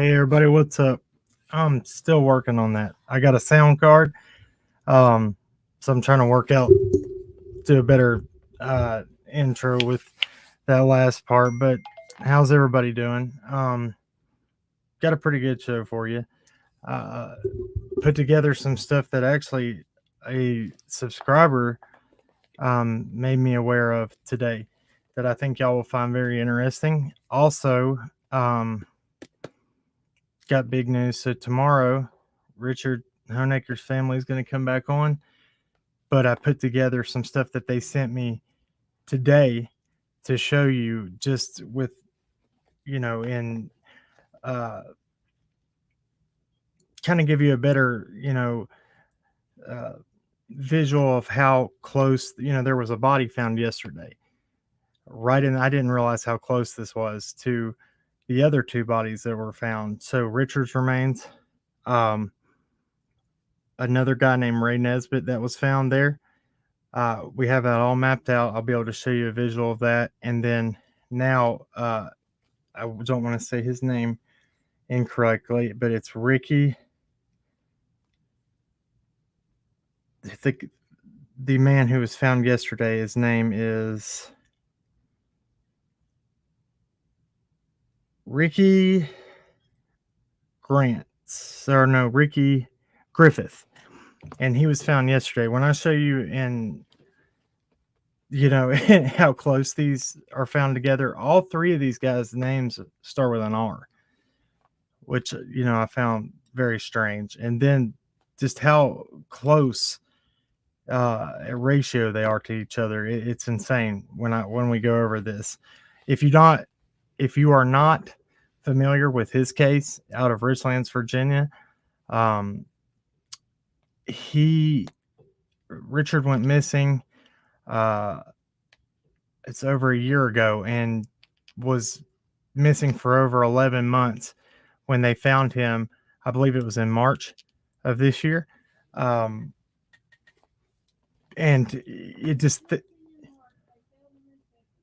Hey everybody, what's up? I'm still working on that. I got a sound card, so I'm trying to work out do a better intro with that last part. But how's everybody doing? Got a pretty good show for you. Uh, Put together some stuff that actually a subscriber made me aware of today that I think y'all will find very interesting. Also, got big news. So tomorrow, Richard Honaker's family is going to come back on. But I put together some stuff that they sent me today to show you, just with, in kind of give you a better, uh, visual of how close, there was a body found yesterday. Right. And I didn't realize how close this was to the other two bodies that were found. So Richard's remains, another guy named Ray Nesbitt that was found there. We have that all mapped out. I'll be able to show you a visual of that. And then now, I don't want to say his name incorrectly, but it's Ricky. I think the man who was found yesterday, his name is Ricky Ricky Griffith. And he was found yesterday. When I show you in, how close these are found together, all three of these guys' names start with an R, which, I found very strange. And then just how close a ratio they are to each other. It's insane when we go over this. If you are not familiar with his case out of Richlands, Virginia, Richard went missing. It's over a year ago and was missing for over 11 months when they found him. I believe it was in March of this year. And it just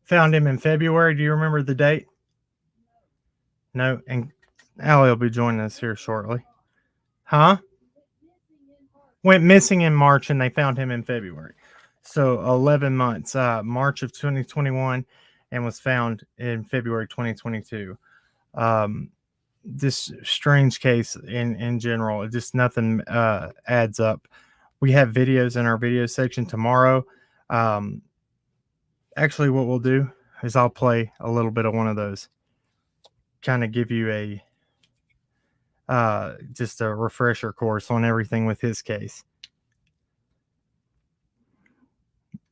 found him in February. Do you remember the date? No. And Allie will be joining us here shortly. Huh? Went missing in March and they found him in February. So 11 months, March of 2021, and was found in February 2022. This strange case in general, just nothing adds up. We have videos in our video section tomorrow. Actually, what we'll do is I'll play a little bit of one of those, kind of give you just a refresher course on everything with his case.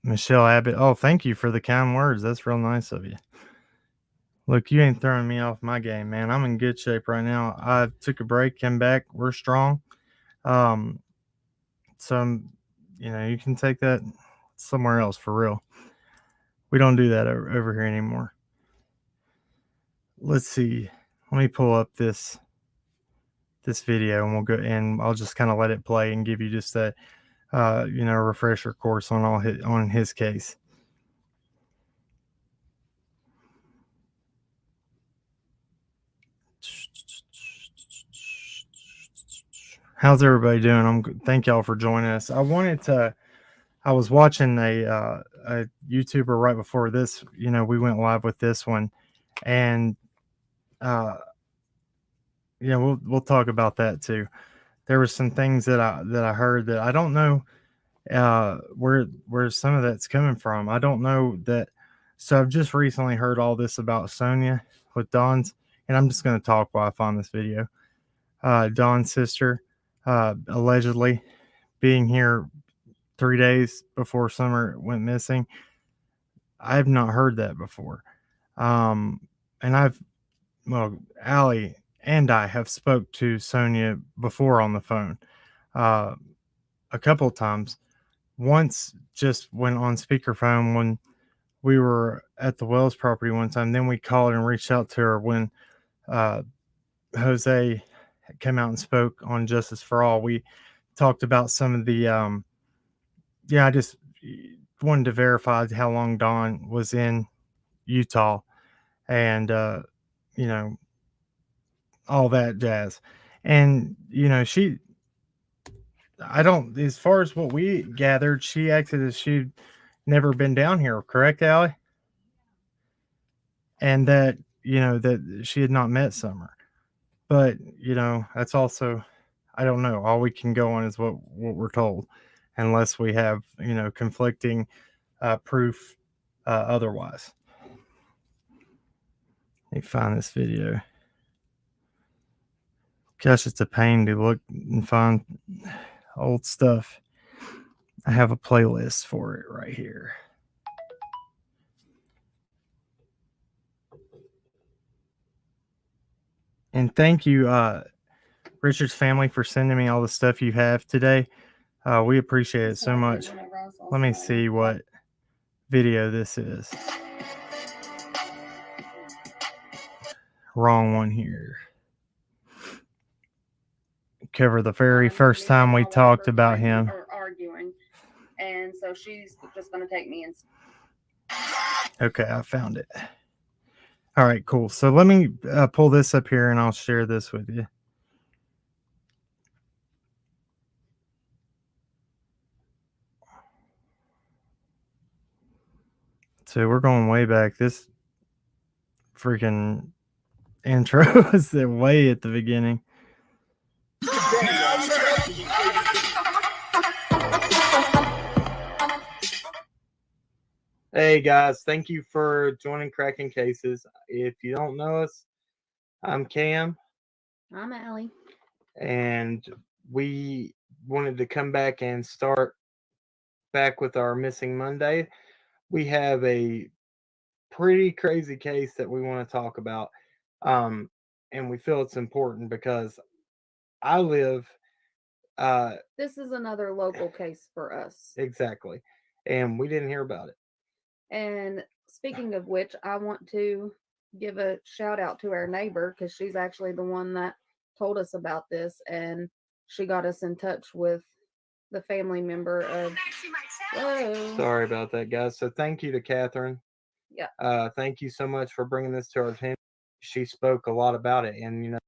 Michelle Abbott. Oh, thank you for the kind words. That's real nice of you. Look, you ain't throwing me off my game, man. I'm in good shape right now. I took a break, came back. We're strong. So, you can take that somewhere else for real. We don't do that over here anymore. Let's see. Let me pull up this video and we'll go, and I'll just kind of let it play and give you just a refresher course on his case. How's everybody doing? I'm good. Thank y'all for joining us. I was watching a YouTuber right before this. We went live with this one, and we'll talk about that too. There were some things that I heard that I don't know where some of that's coming from. I don't know that. So I've just recently heard all this about Sonia with Dawn's, and I'm just going to talk while I find this video. Dawn's sister allegedly being here 3 days before Summer went missing. I've not heard that before. And Allie and I have spoke to Sonia before on the phone a couple of times. Once just went on speakerphone when we were at the Wells property one time. Then we called and reached out to her when Jose came out and spoke on Justice for All. We talked about some of the I just wanted to verify how long Dawn was in Utah, and all that jazz. And, you know, as far as what we gathered, she acted as she'd never been down here, correct, Allie? And that, you know, that she had not met Summer. But, you know, that's also, I don't know. All we can go on is what we're told, unless we have, you know, conflicting proof otherwise. Let me find this video. Gosh, it's a pain to look and find old stuff. I have a playlist for it right here. And thank you, Richard's family, for sending me all the stuff you have today. We appreciate it so much. Let me see what video this is. Wrong one here. Cover the very first time we talked about him. Arguing, and so she's just going to take me and. Okay, I found it. All right, cool. So let me pull this up here and I'll share this with you. So we're going way back. This freaking intro is way at the beginning. Hey guys, thank you for joining Cracking Cases. If you don't know us, I'm Cam. I'm Allie. And we wanted to come back and start back with our Missing Monday. We have a pretty crazy case that we want to talk about. And we feel it's important because I live... this is another local case for us. Exactly. And we didn't hear about it. And speaking of which, I want to give a shout out to our neighbor, because she's actually the one that told us about this, and she got us in touch with the family member of... Whoa. Sorry about that, guys. So thank you to Catherine. Yeah. Thank you so much for bringing this to our attention. She spoke a lot about it, and you know...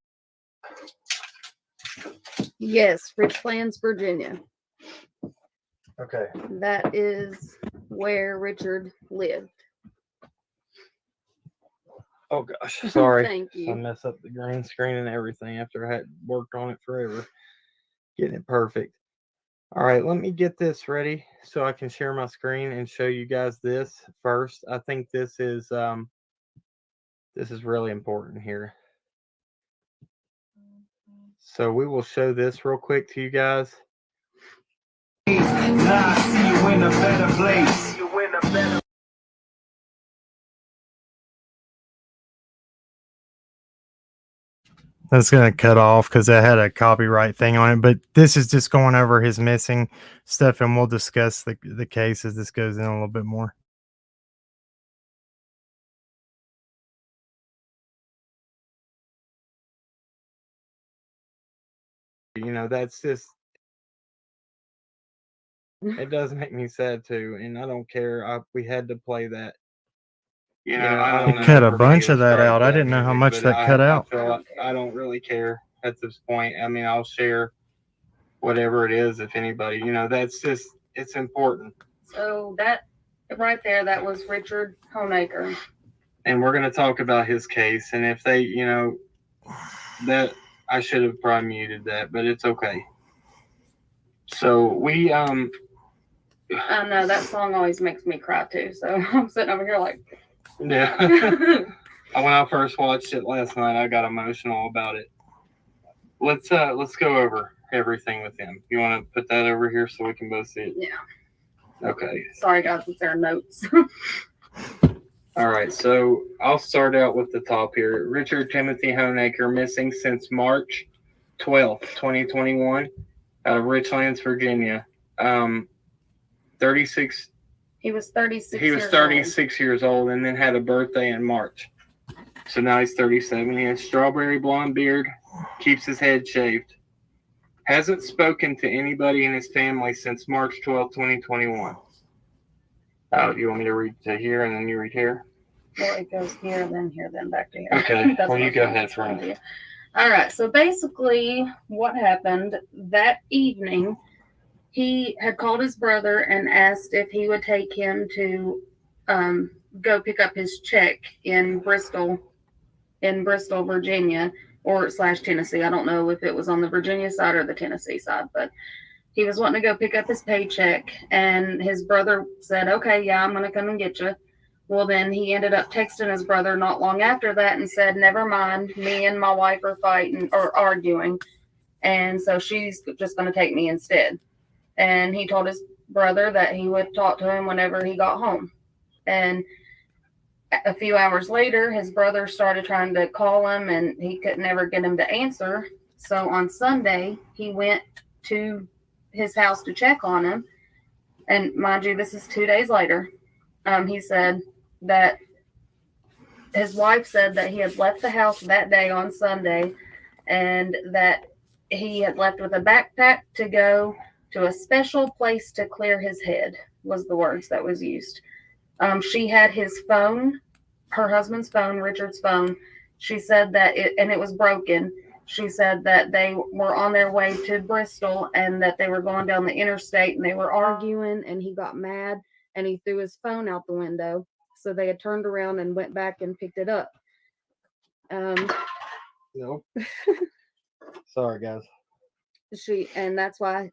Yes, Richlands, Virginia. Okay. That is where Richard lived. Oh gosh, sorry. Thank you. I messed up the green screen and everything after I had worked on it forever, getting it perfect. All right, let me get this ready so I can share my screen and show you guys this first. I think this is really important here. So we will show this real quick to you guys. Now I see you in a better place. That's going to cut off because I had a copyright thing on it. But this is just going over his missing stuff, and we'll discuss the case as this goes in a little bit more. You know, that's just... it does make me sad too, and I don't care. We had to play that. You know, I don't cut a bunch of that out. I didn't know how much that cut out. I don't really care at this point. I mean, I'll share whatever it is if anybody, you know, that's just, it's important. So that right there, that was Richard Honaker. And we're going to talk about his case. And if they, you know, that I should have probably muted that, but it's okay. So we, I know that song always makes me cry too. So I'm sitting over here like, yeah. When I first watched it last night, I got emotional about it. Let's go over everything with him. You want to put that over here so we can both see it? Yeah. Okay. Sorry guys, it's our notes. All right, so I'll start out with the top here. Richard Timothy Honaker, missing since March 12th, 2021, out of Richlands, Virginia. 36. He was 36. He was 36 years old, and then had a birthday in March. So now he's 37. He has strawberry blonde beard, keeps his head shaved. Hasn't spoken to anybody in his family since March 12, 2021. You want me to read to here and then you read here? Well, it goes here, then back to here. Okay. Well, you go ahead first. All right. So basically, what happened that evening, he had called his brother and asked if he would take him to go pick up his check in Bristol, Virginia, or slash Tennessee. I don't know if it was on the Virginia side or the Tennessee side, but he was wanting to go pick up his paycheck, and his brother said, "Okay, yeah, I'm gonna come and get you." Well, then he ended up texting his brother not long after that and said, "Never mind, me and my wife are fighting or arguing, and so she's just gonna take me instead." And he told his brother that he would talk to him whenever he got home. And a few hours later, his brother started trying to call him, and he could never get him to answer. So on Sunday, he went to his house to check on him. And mind you, this is 2 days later. He said that his wife said that he had left the house that day on Sunday, and that he had left with a backpack to go to a special place to clear his head, was the words that was used. She had his phone, her husband's phone, Richard's phone. She said that it was broken. She said that they were on their way to Bristol and that they were going down the interstate and they were arguing, and he got mad and he threw his phone out the window. So they had turned around and went back and picked it up. Nope. Sorry, guys. And that's why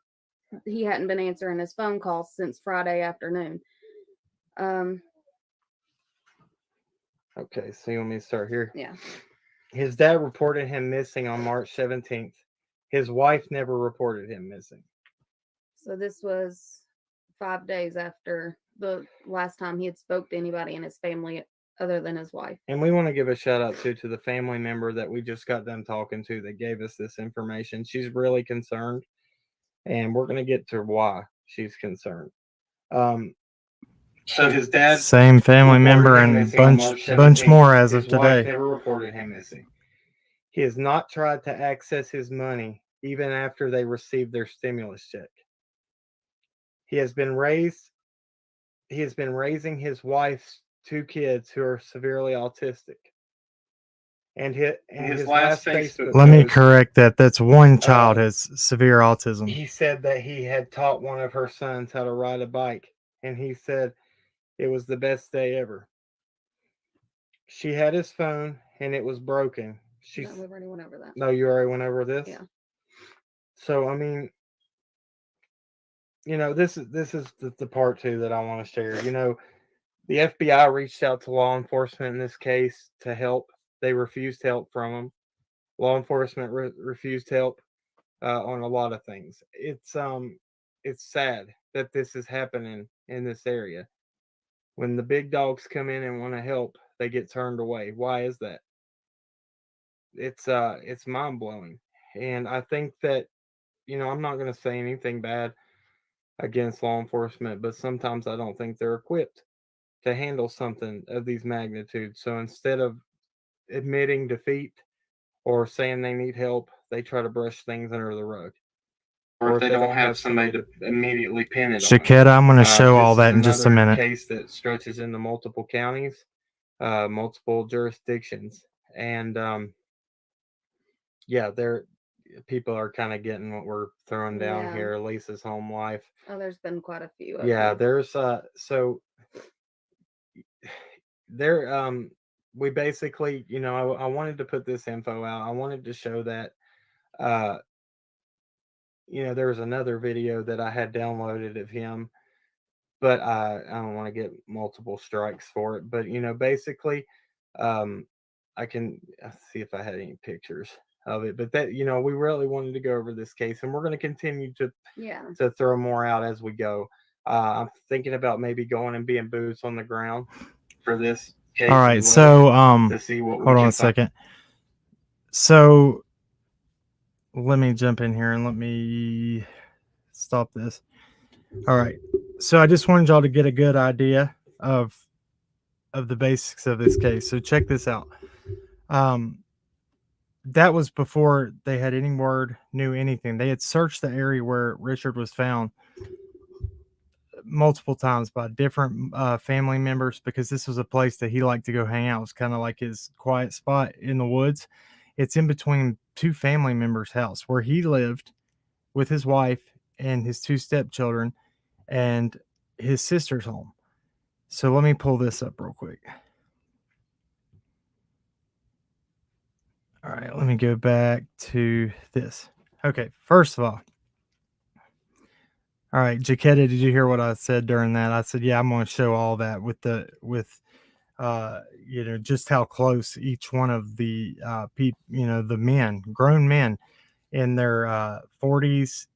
he hadn't been answering his phone calls since Friday afternoon. Okay, so you want me to start here? Yeah. His dad reported him missing on March 17th. His wife never reported him missing. So this was 5 days after the last time he had spoke to anybody in his family other than his wife. And we want to give a shout out to the family member that we just got done talking to that gave us this information. She's really concerned, and we're going to get to why she's concerned. So his dad, same family member, and bunch more as of today. Never reported him missing. He has not tried to access his money even after they received their stimulus check. He has been raising his wife's 2 kids who are severely autistic. And his last Facebook Let me correct that. That's one child has severe autism. He said that he had taught one of her sons how to ride a bike, and he said it was the best day ever. She had his phone, and it was broken. No, we've already went over that. No, you already went over this? Yeah. So, I mean, this is the part 2 that I want to share. The FBI reached out to law enforcement in this case to help. They refused help from them. Law enforcement refused help on a lot of things. It's sad that this is happening in this area. When the big dogs come in and want to help, they get turned away. Why is that? It's mind-blowing. And I think that, I'm not going to say anything bad against law enforcement, but sometimes I don't think they're equipped to handle something of these magnitudes. So instead of admitting defeat or saying they need help, they try to brush things under the rug. Or if they don't have somebody to immediately pin it on. Shaketa, I'm going to show all that in just a minute. Case that stretches into multiple counties, multiple jurisdictions, and people are kind of getting what we're throwing down here. Lisa's home life. Oh, there's been quite a few. There's we basically, I wanted to put this info out. I wanted to show that there was another video that I had downloaded of him, but I don't want to get multiple strikes for it. But basically, I can see if I had any pictures of it. But that we really wanted to go over this case, and we're going to continue to throw more out as we go. I'm thinking about maybe going and being boots on the ground for this case. All right, so to see what hold on a second. So let me jump in here and let me stop this. All right. So I just wanted y'all to get a good idea of the basics of this case. So check this out. That was before they had any word, knew anything. They had searched the area where Richard was found multiple times by different family members, because this was a place that he liked to go hang out. It was kind of like his quiet spot in the woods. It's in between two family members' house where he lived with his wife and his two stepchildren and his sister's home. So let me pull this up real quick. All right, let me go back to this. Okay, first of all right, Jaquetta, did you hear what I said during that? I said, yeah, I'm going to show all that with just how close each one of the the men, grown men in their 40s,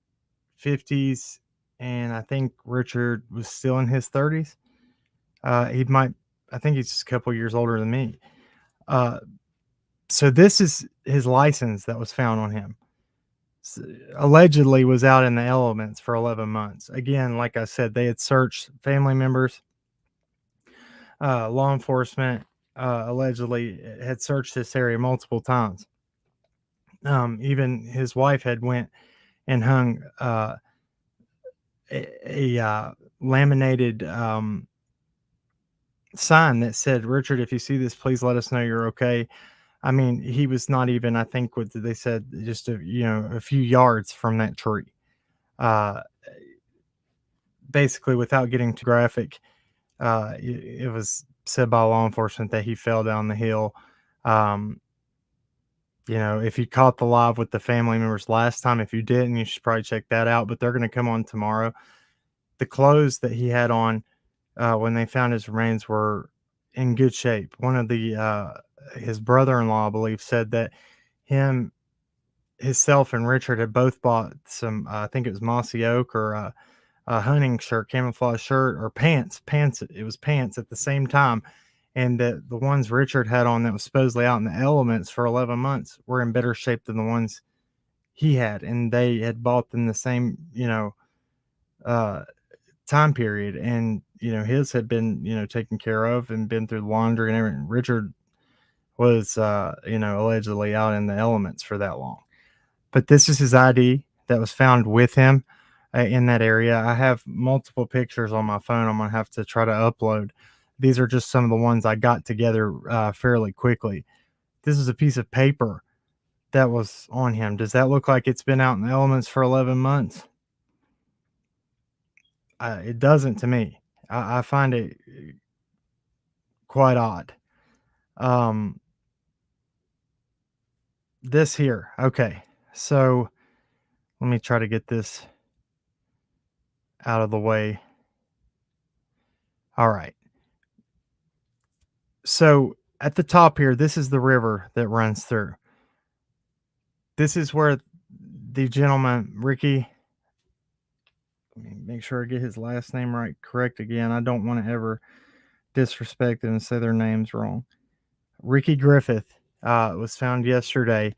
50s, and I think Richard was still in his 30s. I think he's just a couple years older than me. So this is his license that was found on him. Allegedly was out in the elements for 11 months. Again, like I said, they had searched family members, law enforcement, allegedly had searched this area multiple times. Even his wife had went and hung a laminated sign that said, "Richard, if you see this, please let us know you're okay." I mean, he was not even, I think what they said, just a few yards from that tree. Basically, without getting too graphic, it was said by law enforcement that he fell down the hill. If you caught the live with the family members last time, if you didn't, you should probably check that out. But they're going to come on tomorrow. The clothes that he had on when they found his remains were in good shape. One of the his brother-in-law, I believe, said that himself and Richard had both bought some, I think it was mossy oak or a hunting shirt, camouflage shirt, or pants. It was pants at the same time. And that the ones Richard had on that was supposedly out in the elements for 11 months were in better shape than the ones he had. And they had bought them the same, time period. And, his had been, taken care of and been through the laundry and everything. Richard was, allegedly out in the elements for that long. But this is his ID that was found with him in that area. I have multiple pictures on my phone I'm going to have to try to upload. These are just some of the ones I got together fairly quickly. This is a piece of paper that was on him. Does that look like it's been out in the elements for 11 months? It doesn't to me. I find it quite odd. This here. Okay. So let me try to get this out of the way. All right. So at the top here, this is the river that runs through. This is where the gentleman, Ricky, let me make sure I get his last name correct again. I don't want to ever disrespect them and say their names wrong. Ricky Griffith was found yesterday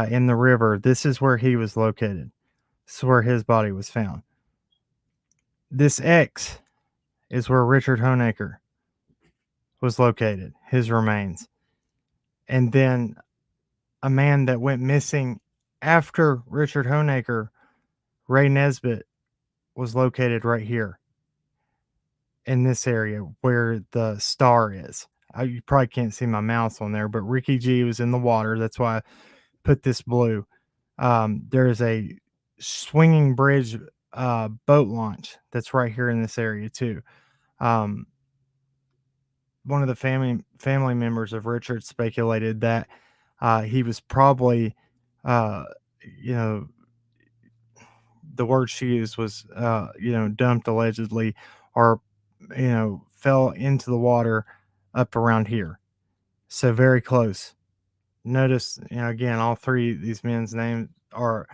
in the river. This is where he was located. This is where his body was found. This X is where Richard Honaker was located, his remains. And then a man that went missing after Richard Honaker, Ray Nesbitt, was located right here in this area where the star is. You probably can't see my mouse on there, but Ricky G was in the water. That's why I put this blue. There is a swinging bridge boat launch that's right here in this area too. One of the family members of Richard speculated that he was probably, the word she used was, dumped allegedly, or, fell into the water up around here. So very close. Notice, again, all three of these men's names are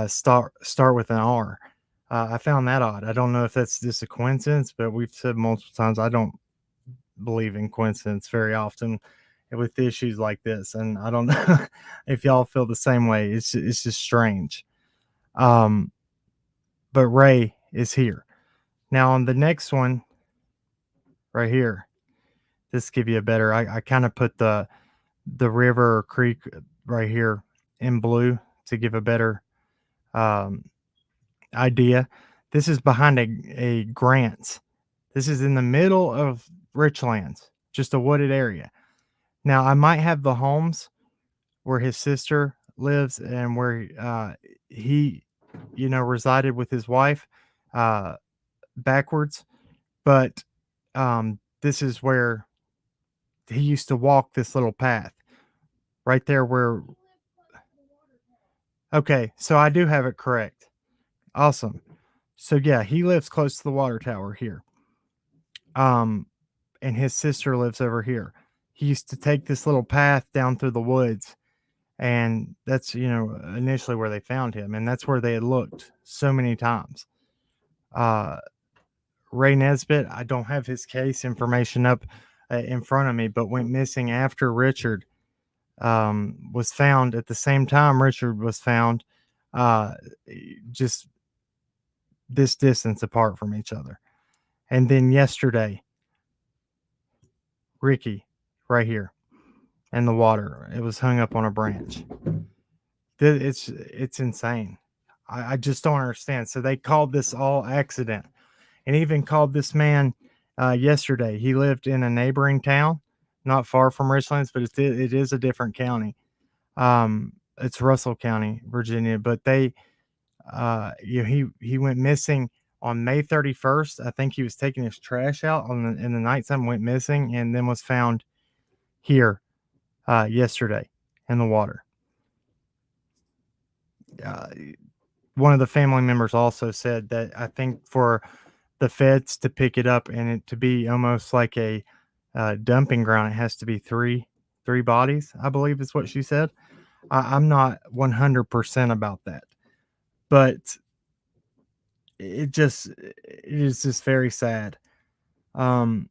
start with an R. I found that odd. I don't know if that's just a coincidence, but we've said multiple times I don't believe in coincidence very often with issues like this, and I don't know if y'all feel the same way. It's just strange. But Ray is here now. On the next one right here, this give you a better. I kind of put the river or creek right here in blue to give a better idea. This is behind a Grants. This is in the middle of Richlands, just a wooded area. Now I might have the homes where his sister lives and where he, resided with his wife backwards. But this is where he used to walk this little path right there where. Okay, so I do have it correct. Awesome. So yeah, he lives close to the water tower here. And his sister lives over here. He used to take this little path down through the woods, and that's initially where they found him, and that's where they had looked so many times. Ray Nesbitt, I don't have his case information up in front of me, but went missing after Richard was found at the same time Richard was found, just this distance apart from each other. And then yesterday, Ricky, right here in the water, it was hung up on a branch. It's insane. I just don't understand. So they called this all accident, and even called this man yesterday. He lived in a neighboring town, not far from Richlands, but it is a different county. It's Russell County, Virginia. But they, he went missing on May 31st. I think he was taking his trash out in the nighttime, went missing, and then was found here yesterday in the water. One of the family members also said that I think for the feds to pick it up and it to be almost like a dumping ground, it has to be three bodies, I believe is what she said. I'm not 100% about that, but it is just very sad. I'm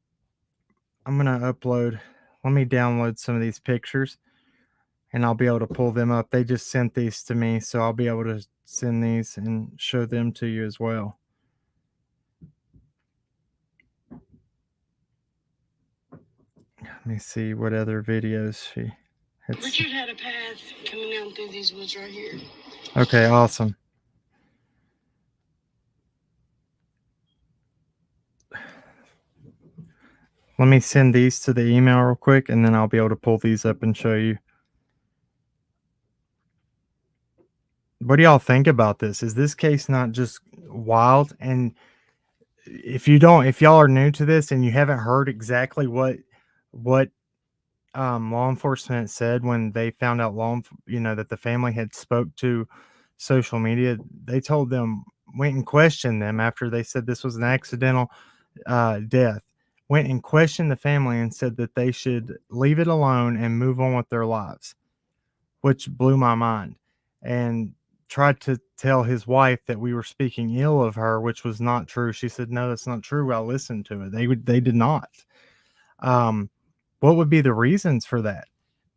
gonna upload. Let me download some of these pictures, and I'll be able to pull them up. They just sent these to me, so I'll be able to send these and show them to you as well. Let me see what other videos she had. Richard had a path coming down through these woods right here. Okay, awesome. Let me send these to the email real quick, and then I'll be able to pull these up and show you. What do y'all think about this? Is this case not just wild? And if y'all are new to this and you haven't heard exactly what law enforcement said when they found out that the family had spoke to social media, they told them, went and questioned them after they said this was an accidental death, went and questioned the family and said that they should leave it alone and move on with their lives, which blew my mind. And tried to tell his wife that we were speaking ill of her, which was not true. She said, no, that's not true. I listened to it. They did not. What would be the reasons for that?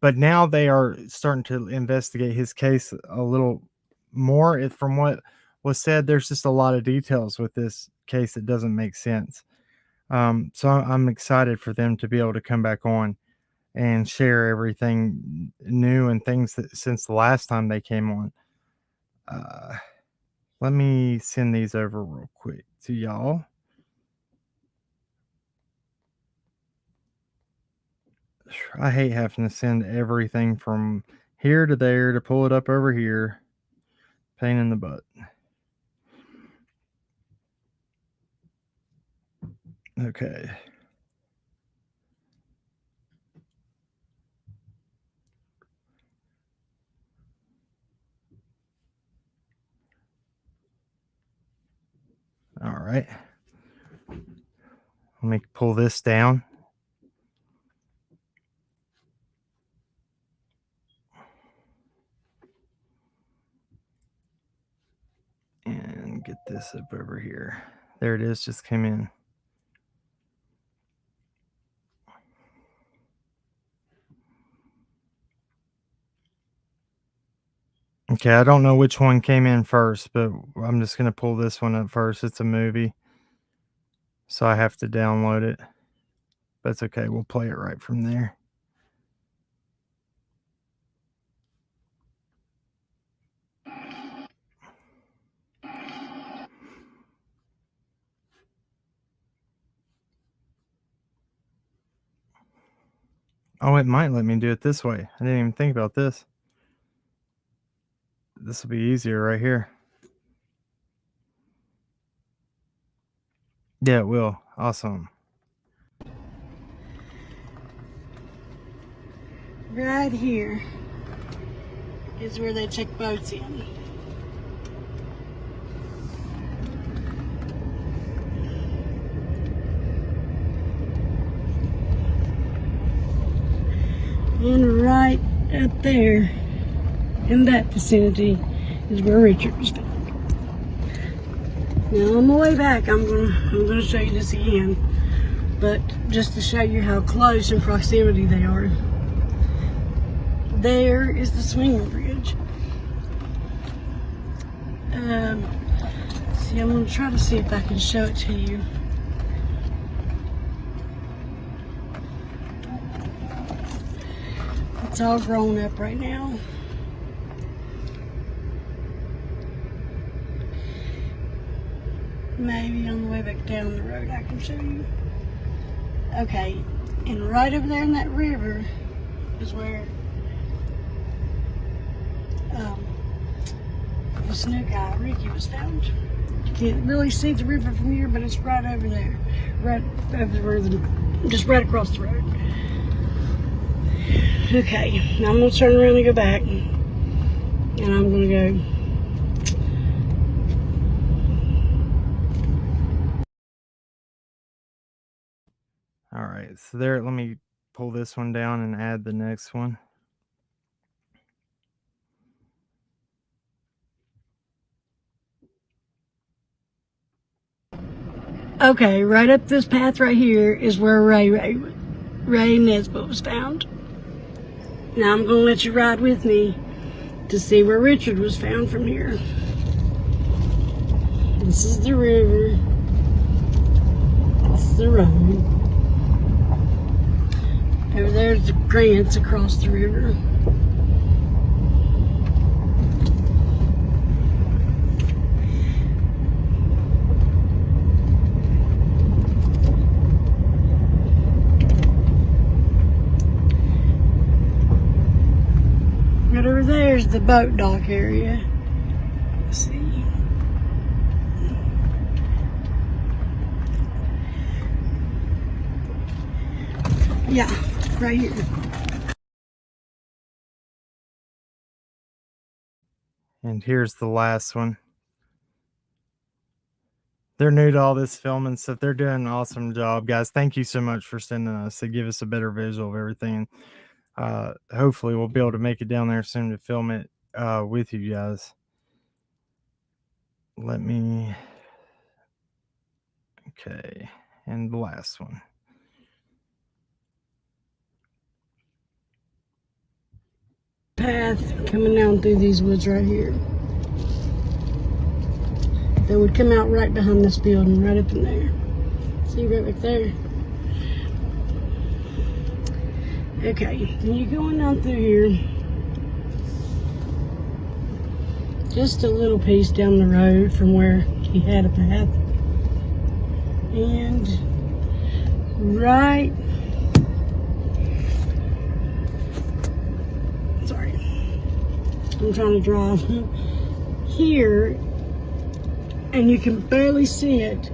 But now they are starting to investigate his case a little more. From what was said, there's just a lot of details with this case that doesn't make sense. So I'm excited for them to be able to come back on and share everything new and things that since the last time they came on. Let me send these over real quick to y'all. I hate having to send everything from here to there to pull it up over here. Pain in the butt. Okay. All right. Let me pull this down. And get this up over here. There it is, just came in. Okay, I don't know which one came in first, but I'm just going to pull this one up first. It's a movie, so I have to download it. That's okay. We'll play it right from there. Oh, it might let me do it this way. I didn't even think about this. this will be easier right here. Yeah, it will. Awesome. Right here is where they check boats in. And right up there in that vicinity is where Richard was found. Now on the way back, I'm gonna show you this again, but just to show you how close in proximity they are. There is the swinging bridge. See, I'm gonna try to see if I can show it to you. It's all grown up right now. Maybe on the way back down the road I can show you. Okay, and right over there in that river is where the snook guy, Ricky, was found. You can't really see the river from here, but it's right over there. Right over where just right across the road. Okay, now I'm going to turn around and go back. And I'm going to go. All right, so there, let me pull this one down and add the next one. Okay, right up this path right here is where Ray Nesbitt was found. Now I'm going to let you ride with me to see where Richard was found from here. This is the river. This is the road. Over there's the Grants across the river. Right over there's the boat dock area. Let's see. Yeah, right here. And here's the last one. They're new to all this filming stuff. They're doing an awesome job, guys. Thank you so much for sending us to give us a better visual of everything. Hopefully we'll be able to make it down there soon to film it with you guys. Let me. Okay, and the last one. Path coming down through these woods right here. They would come out right behind this building, right up in there. See right back there? Okay, and you're going down through here. Just a little piece down the road from where he had a path. And right, sorry, I'm trying to drive here, and you can barely see it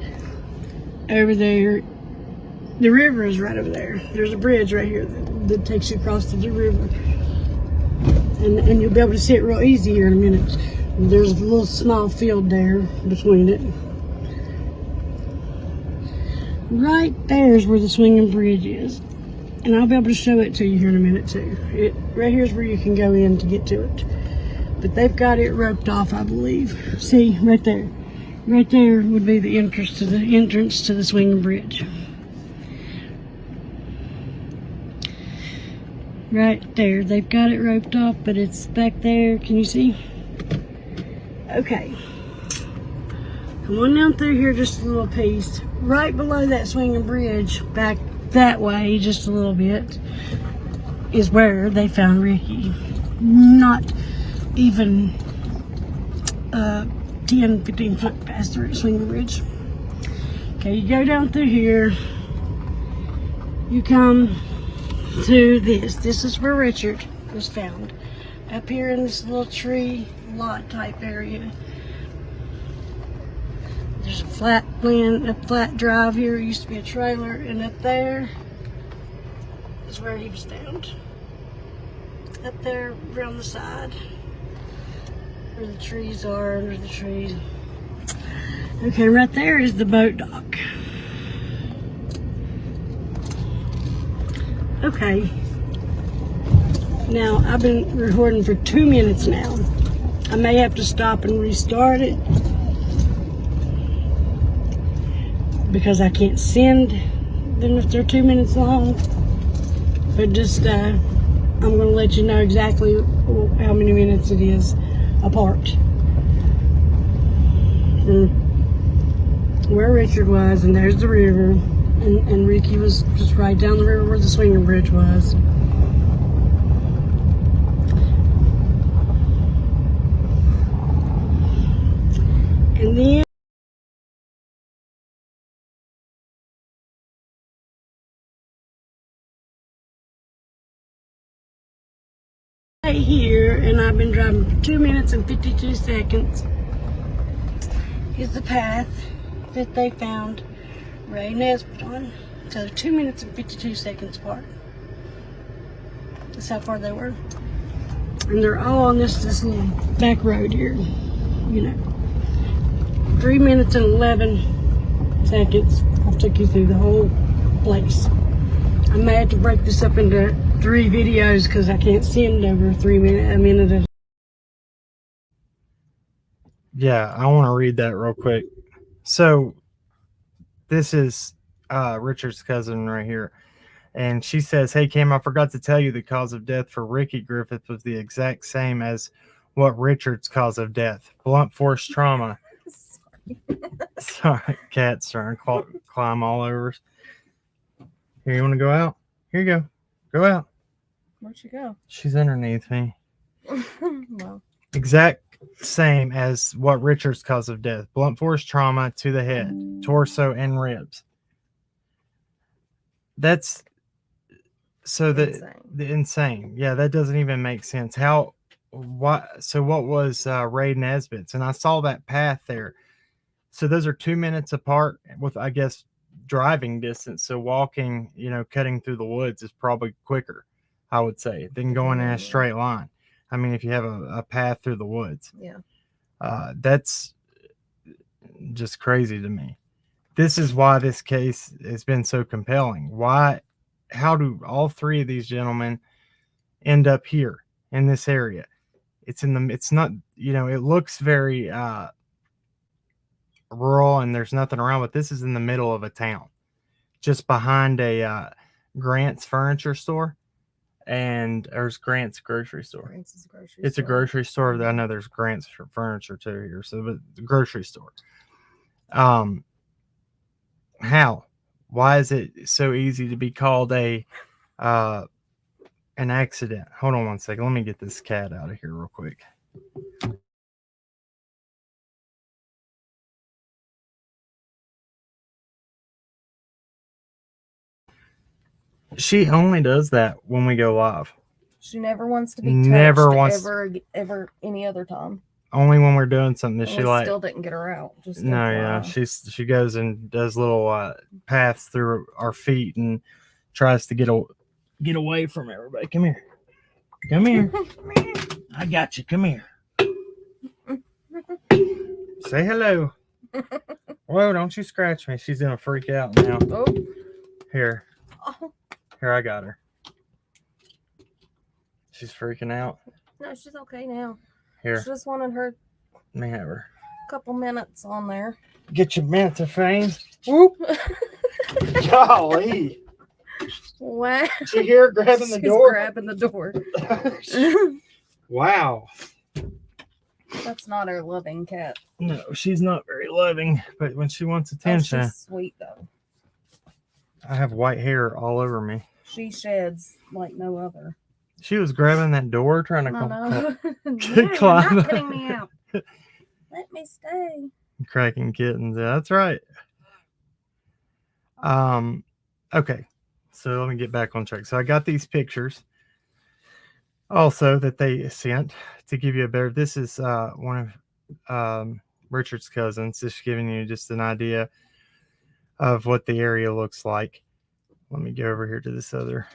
over there. The river is right over there. There's a bridge right here that takes you across to the river, and you'll be able to see it real easy here in a minute. There's a little small field there between it. Right there is where the swinging bridge is, and I'll be able to show it to you here in a minute too. Right here is where you can go in to get to it, but they've got it roped off, I believe. See, right there. Right there would be the entrance to the swinging bridge. Right there, they've got it roped off, but it's back there. Can you see? Okay. Come on down through here just a little piece. Right below that swinging bridge, back that way just a little bit, is where they found Ricky. Not even 10, 15 foot past the swinging bridge. Okay, you go down through here. You come to this. This is where Richard was found. Up here in this little tree lot type area. There's a flat land, a flat drive here. It used to be a trailer, and up there is where he was found. Up there around the side, where the trees are, under the trees. Okay, right there is the boat dock. Okay. Now, I've been recording for 2 minutes now. I may have to stop and restart it because I can't send them if they're 2 minutes long. But just, I'm going to let you know exactly how many minutes it is apart. And where Richard was, and there's the river, and Ricky was just right down the river where the swinger bridge was. And then right here, and I've been driving for 2 minutes and 52 seconds, is the path that they found Ray Nesbitt on. So 2 minutes and 52 seconds apart. That's how far they were. And they're all on this little back road here, you know. 3 minutes and 11 seconds. I took you through the whole place. I may have to break this up into 3 videos because I can't send over a minute at a. Yeah, I want to read that real quick. So this is Richard's cousin right here. And she says, "Hey, Cam, I forgot to tell you the cause of death for Ricky Griffith was the exact same as what Richard's cause of death. Blunt force trauma." Sorry, cat's trying to climb all over us. Here, you want to go out? Here you go. Go out. Where'd she go? She's underneath me. Well, Exact same as what Richard's cause of death. Blunt force trauma to the head, torso, and ribs. That's so insane. the insane. Yeah, that doesn't even make sense. So what was Ray Nesbitt's? And I saw that path there. So those are 2 minutes apart with, I guess, driving distance. So walking, cutting through the woods is probably quicker, I would say, than going in a straight line. I mean, if you have a path through the woods. Yeah. That's just crazy to me. This is why this case has been so compelling. How do all 3 of these gentlemen end up here in this area? It's not, it looks very rural and there's nothing around, but this is in the middle of a town, just behind a Grant's furniture store, and there's Grant's grocery store. Grant's grocery It's store. a grocery store. I know there's Grant's furniture too here, so but the grocery store. Why is it so easy to be called an accident? Hold on one second. Let me get this cat out of here real quick. She only does that when we go live. She never wants to be touched ever any other time. Only when we're doing something that And she we like. still didn't get her out. Just No, yeah, she goes and does little paths through our feet and tries to get away from everybody. Come here, come here. I got you. Come here. Say hello. Whoa! Don't you scratch me. She's gonna freak out now. Oh. Here. Oh. Here, I got her. She's freaking out. No, she's okay now. Here. She just wanted her Let me have her. couple minutes on there. Get your minutes of fame. Whoop. Golly. Wow. Did you hear her grabbing the She's door? grabbing the door. Wow. That's not her loving cat. No, she's not very loving, but when she wants Oh, attention, she's sweet though. I have white hair all over me. She sheds like no other. She was grabbing that door trying to No. climb. You're not getting me out. Let me stay. cracking kittens. Yeah, that's right. Okay. So let me get back on track. So I got these pictures. also that they sent to give you a better. This is one of Richard's cousins, just giving you just an idea of what the area looks like. Let me go over here to this other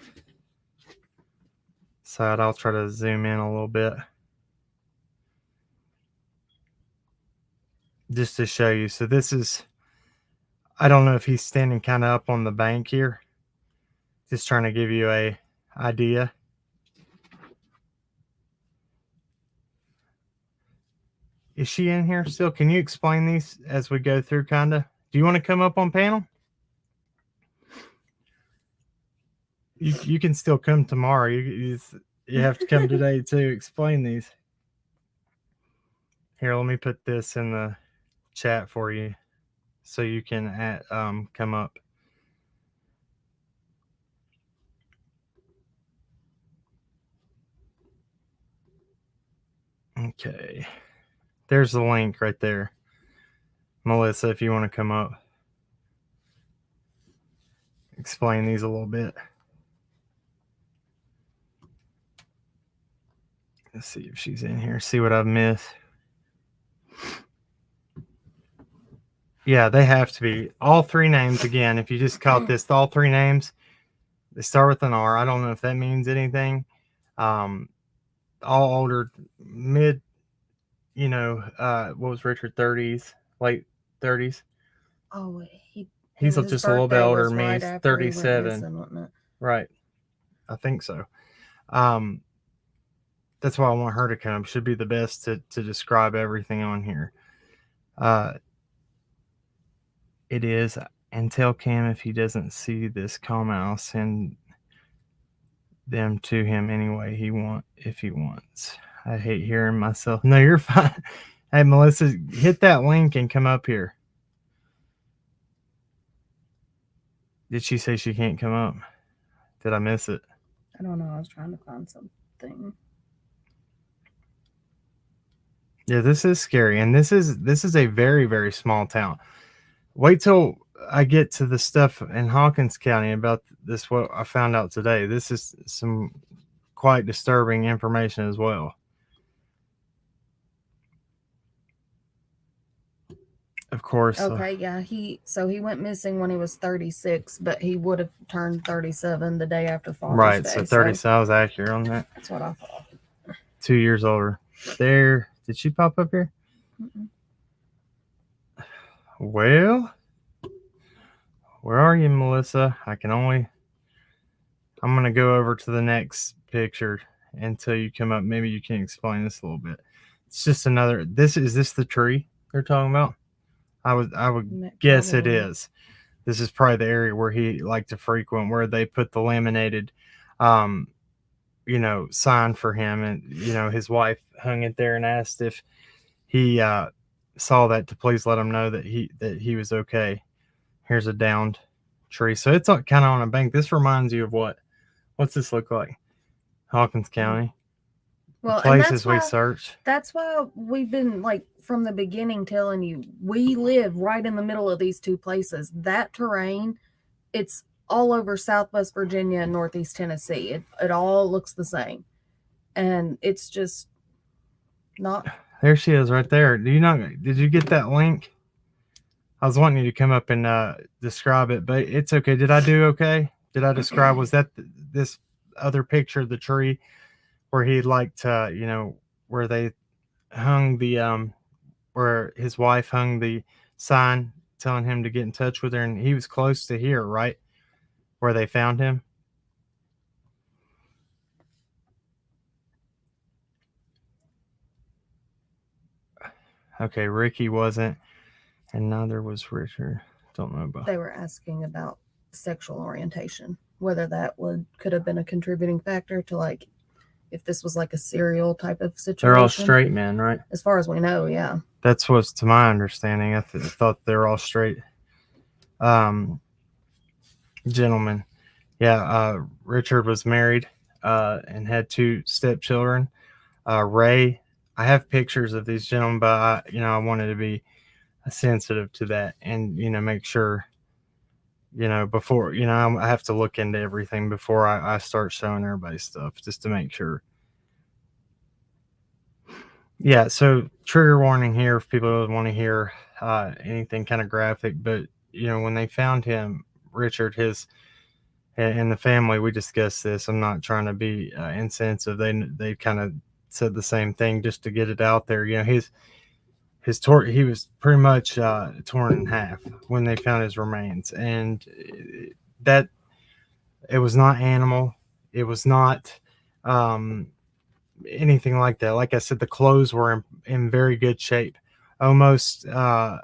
side. I'll try to zoom in a little bit just to show you. So this is, I don't know if he's standing kind of up on the bank here, just trying to give you a idea. Is she in here still? Can you explain these as we go through, kind of? Do you want to come up on panel? You can still come tomorrow. You have to come today to explain these. Here, let me put this in the chat for you so you can come up. Okay. There's the link right there. Melissa, if you want to come up, explain these a little bit. Let's see if she's in here. See what I've missed. Yeah, they have to be. All three names, again, if you just caught this, all three names, they start with an R. I don't know if that means anything. All older, mid, what was Richard, 30s, late 30s? Oh, He's his just a little bit birthday older was than me. right He's after he went 37. missing, wasn't it? Right. I think so. That's why I want her to come. Should be the best to describe everything on here. It is. And tell Cam if he doesn't see this comment, I'll send them to him anyway. If he wants. I hate hearing myself. No, you're fine. Hey, Melissa, hit that link and come up here. Did she say she can't come up? Did I miss it? I don't know. I was trying to find something. Yeah, this is scary, and this is a very, very small town. Wait till I get to the stuff in Hawkins County about this. What I found out today. This is some quite disturbing information as well. Of course. Okay, yeah. He went missing when he was 36, but he would have turned 37 the day after Father's right. Day. So 30. So I was accurate on that. That's what I thought. 2 years older. There. Did she pop up here? Mm-mm. Well, where are you, Melissa? I'm going to go over to the next picture until you come up. Maybe you can explain this a little bit. It's just another, is this the tree they're talking about? I would guess it is. This is probably the area where he liked to frequent, where they put the laminated, sign for him. And, his wife hung it there and asked if he saw that to please let him know that he was okay. Here's a downed tree. So it's kind of on a bank. This reminds you of what? What's this look like? Hawkins County. Well, Places we search. That's why we've been, like, from the beginning telling you, we live right in the middle of these two places. That terrain, it's all over Southwest Virginia and Northeast Tennessee. It all looks the same. And it's just not. There she is right there. Did you get that link? I was wanting you to come up and describe it, but it's okay. Did I do okay? Did I describe, was that this other picture of the tree where he'd like to, where they hung the, where his wife hung the sign telling him to get in touch with her, and he was close to here, right? Where they found him. Okay, Ricky wasn't, and neither was Richard. Don't know about. They were asking about sexual orientation, whether that could have been a contributing factor to, like, if this was like a serial type of situation. They're all straight men, right? As far as we know, yeah. That's what's to my understanding. I thought they were all straight gentlemen. Yeah, Richard was married and had 2 stepchildren. Ray, I have pictures of these gentlemen, but I wanted to be sensitive to that and make sure before I have to look into everything before I start showing everybody stuff, just to make sure. Yeah, so trigger warning here if people want to hear anything kind of graphic, but when they found him, Richard, his and the family, we discussed this. I'm not trying to be insensitive. They kind of said the same thing just to get it out there. He was pretty much torn in half when they found his remains, and that it was not animal. It was not anything like that. Like I said, the clothes were in very good shape, almost better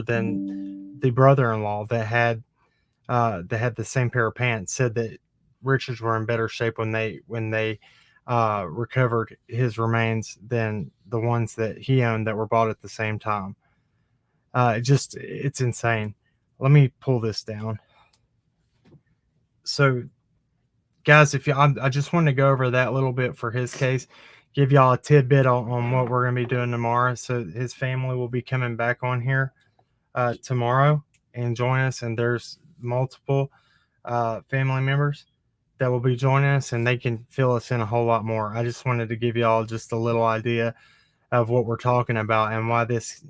than the brother-in-law that had the same pair of pants. Said that Richards were in better shape when they recovered his remains than the ones that he owned that were bought at the same time. It's insane. Let me pull this down. So, guys, I just wanted to go over that a little bit for his case, give y'all a tidbit on what we're going to be doing tomorrow. So his family will be coming back on here tomorrow and join us, and there's multiple family members that will be joining us, and they can fill us in a whole lot more. I just wanted to give y'all just a little idea of what we're talking about and why this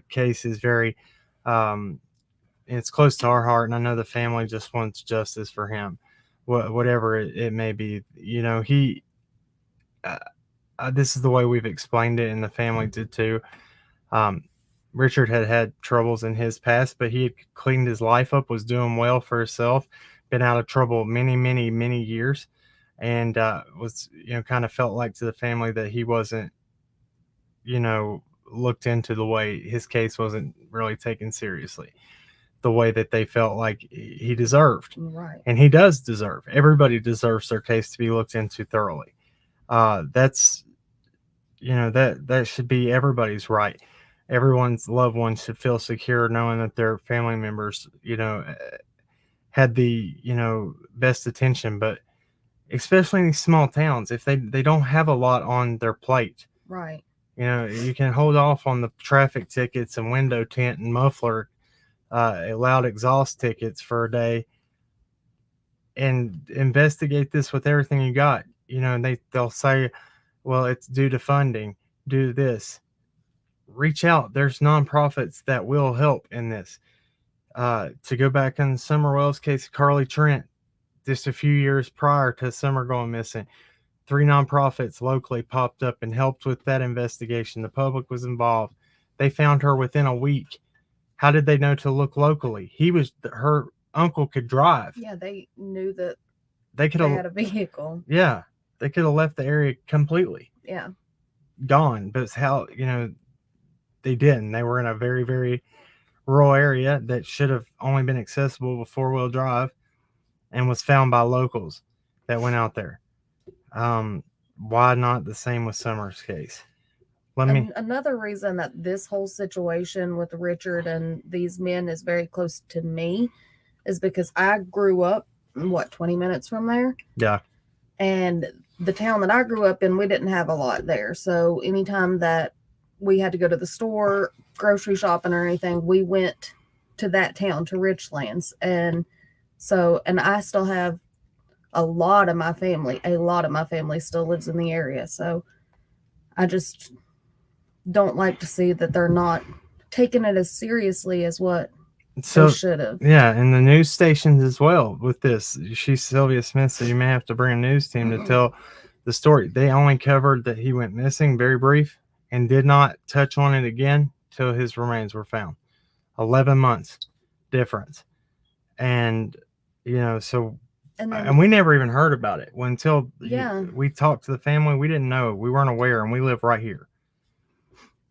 case is very it's close to our heart, and I know the family just wants justice for him, whatever it may be. He this is the way we've explained it, and the family did too. Richard had troubles in his past, but he had cleaned his life up, was doing well for himself, been out of trouble many years, and was kind of felt like to the family that he wasn't looked into, the way his case wasn't really taken seriously, the way that they felt like he deserved. Right. And he does deserve. Everybody deserves their case to be looked into thoroughly. That's that should be everybody's right. Everyone's loved ones should feel secure knowing that their family members had the best attention. But especially in these small towns, if they don't have a lot on their plate, Right. You can hold off on the traffic tickets and window tint and muffler loud exhaust tickets for a day and investigate this with everything you got. And they'll say, well, it's due to funding, due to this. Reach out. There's nonprofits that will help in this. To go back on Summer Wells' case, Carly Trent, just a few years prior to Summer going missing, 3 nonprofits locally popped up and helped with that investigation. The public was involved. They found her within a week. How did they know to look locally? Her uncle could drive. Yeah, they knew that they had a vehicle. Yeah, they could have left the area completely. Yeah. Gone. But it's how, they didn't. They were in a very, very rural area that should have only been accessible with 4-wheel drive, and was found by locals that went out there. Why not the same with Summer's case? Another reason that this whole situation with Richard and these men is very close to me is because I grew up 20 minutes from there. Yeah. And the town that I grew up in, we didn't have a lot there. So anytime that we had to go to the store, grocery shopping or anything, we went to that town, to Richlands. And I still have a lot of my family still lives in the area. So I just don't like to see that they're not taking it as seriously as what they should have. Yeah, and the news stations as well with this. She's Sylvia Smith, so you may have to bring a news team to tell the story. They only covered that he went missing, very brief, and did not touch on it again till his remains were found. 11 months difference. And, and we never even heard about it until we talked to the family. We didn't know. We weren't aware, and we live right here.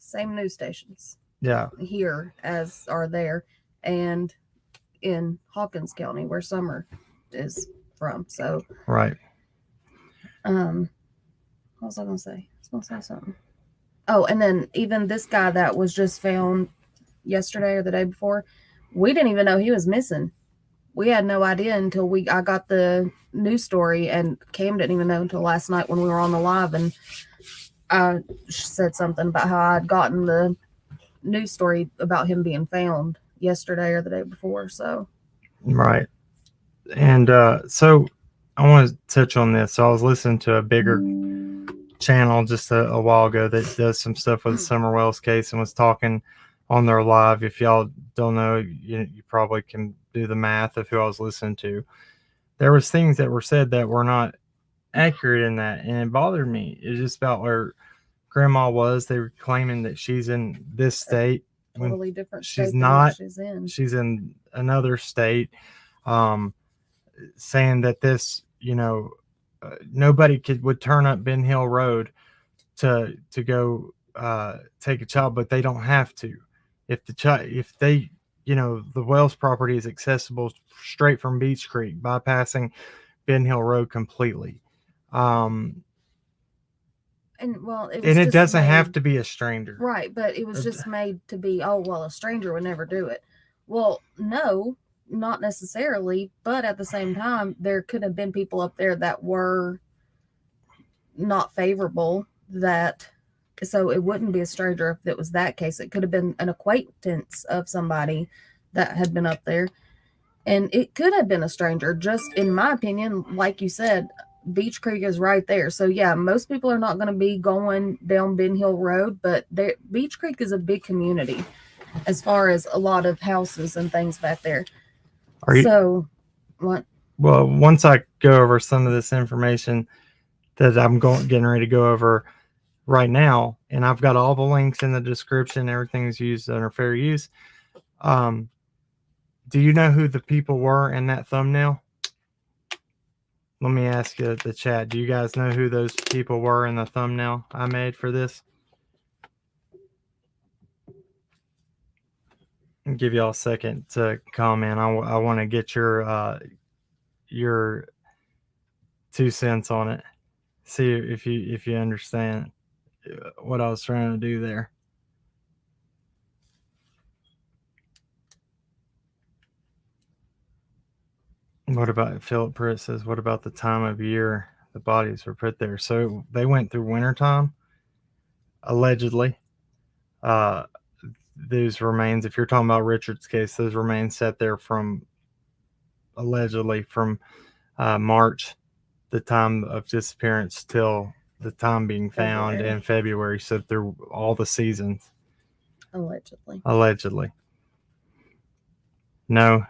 Same news stations. Yeah. Here as are there, and in Hawkins County where Summer is from. So right. What was I gonna say? I was gonna say something. Oh, and then even this guy that was just found yesterday or the day before, we didn't even know he was missing. We had no idea until I got the news story, and Cam didn't even know until last night when we were on the live, and I said something about how I'd gotten the news story about him being found yesterday or the day before. So right. And so I want to touch on this. So I was listening to a bigger channel just a while ago that does some stuff with the Summer Wells case and was talking on their live. If y'all don't know, you probably can do the math of who I was listening to. There was things that were said that were not accurate in that, and it bothered me. It's just about where grandma was. They were claiming that she's in this state. Totally different state She's than not. what she's in. She's in another state. Saying that this, nobody would turn up Ben Hill Road to go take a child, but they don't have to. If the Wells property is accessible straight from Beech Creek, bypassing Ben Hill Road completely. And It doesn't have to be a stranger. Right, but it was just made to be, a stranger would never do it. Well, no, not necessarily, but at the same time, there could have been people up there that were not favorable, so it wouldn't be a stranger if it was that case. It could have been an acquaintance of somebody that had been up there, and it could have been a stranger. Just in my opinion, like you said, Beech Creek is right there. So yeah, most people are not going to be going down Ben Hill Road, but Beech Creek is a big community as far as a lot of houses and things back there. What? Well, once I go over some of this information that I'm getting ready to go over right now, and I've got all the links in the description, everything's used under fair use. Do you know who the people were in that thumbnail? Let me ask you the chat. Do you guys know who those people were in the thumbnail I made for this? I'll give y'all a second to comment. I want to get your 2 cents on it. See if you understand what I was trying to do there. What about Philip Pritt says, what about the time of year the bodies were put there? So they went through wintertime, allegedly. Those remains, if you're talking about Richard's case, those remains sat there allegedly from March, the time of disappearance, till the time being found February. in February. So through all the seasons. Allegedly. No.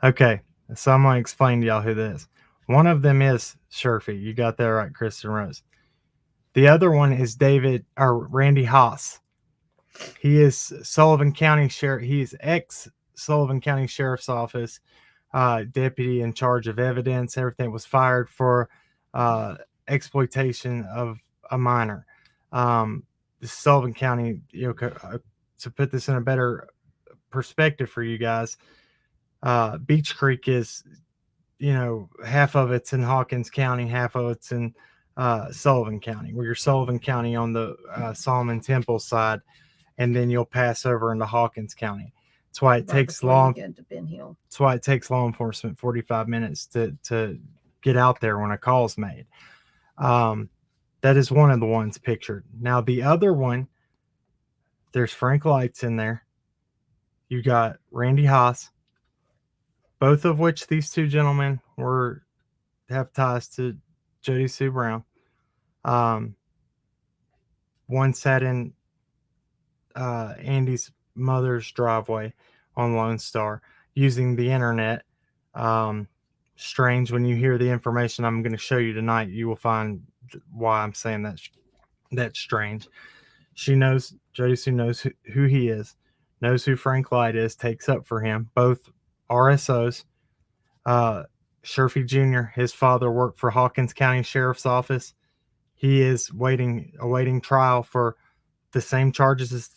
Okay, so I'm gonna explain to y'all who this is. One of them is Sherfy. You got that right, Kristen Rose. The other one is Randy Haas. He is Sullivan County Sheriff. He is ex-Sullivan County Sheriff's Office deputy in charge of evidence. Everything was fired for exploitation of a minor. The Sullivan County, to put this in a better perspective for you guys, Beech Creek is, half of it's in Hawkins County, half of it's in Sullivan County, where you're Sullivan County on the Solomon Temple side, and then you'll pass over into Hawkins County. That's why it takes law enforcement 45 minutes to get out there when a call's made. That is one of the ones pictured. Now the other one, there's Frank Lights in there. You got Randy Haas, both of which these two gentlemen have ties to Jody Sue Brown. One sat in Andy's mother's driveway on Lone Star using the internet. Strange, when you hear the information I'm going to show you tonight, you will find why I'm saying that's strange. Jody Sue knows who he is, knows who Frank Light is, takes up for him, both RSOs. Sherfy Jr., his father worked for Hawkins County Sheriff's Office. He is awaiting trial for the same charges as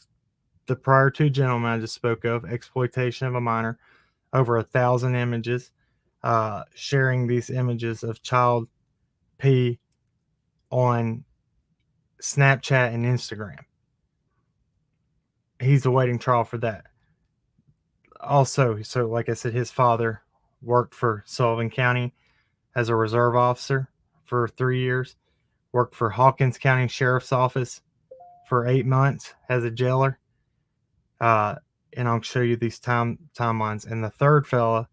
the prior two gentlemen I just spoke of, exploitation of a minor, over 1,000 images, sharing these images of child P on Snapchat and Instagram. He's awaiting trial for that. Also, so like I said, his father worked for Sullivan County as a reserve officer for 3 years, worked for Hawkins County Sheriff's Office for 8 months as a jailer. And I'll show you these timelines. And the third fella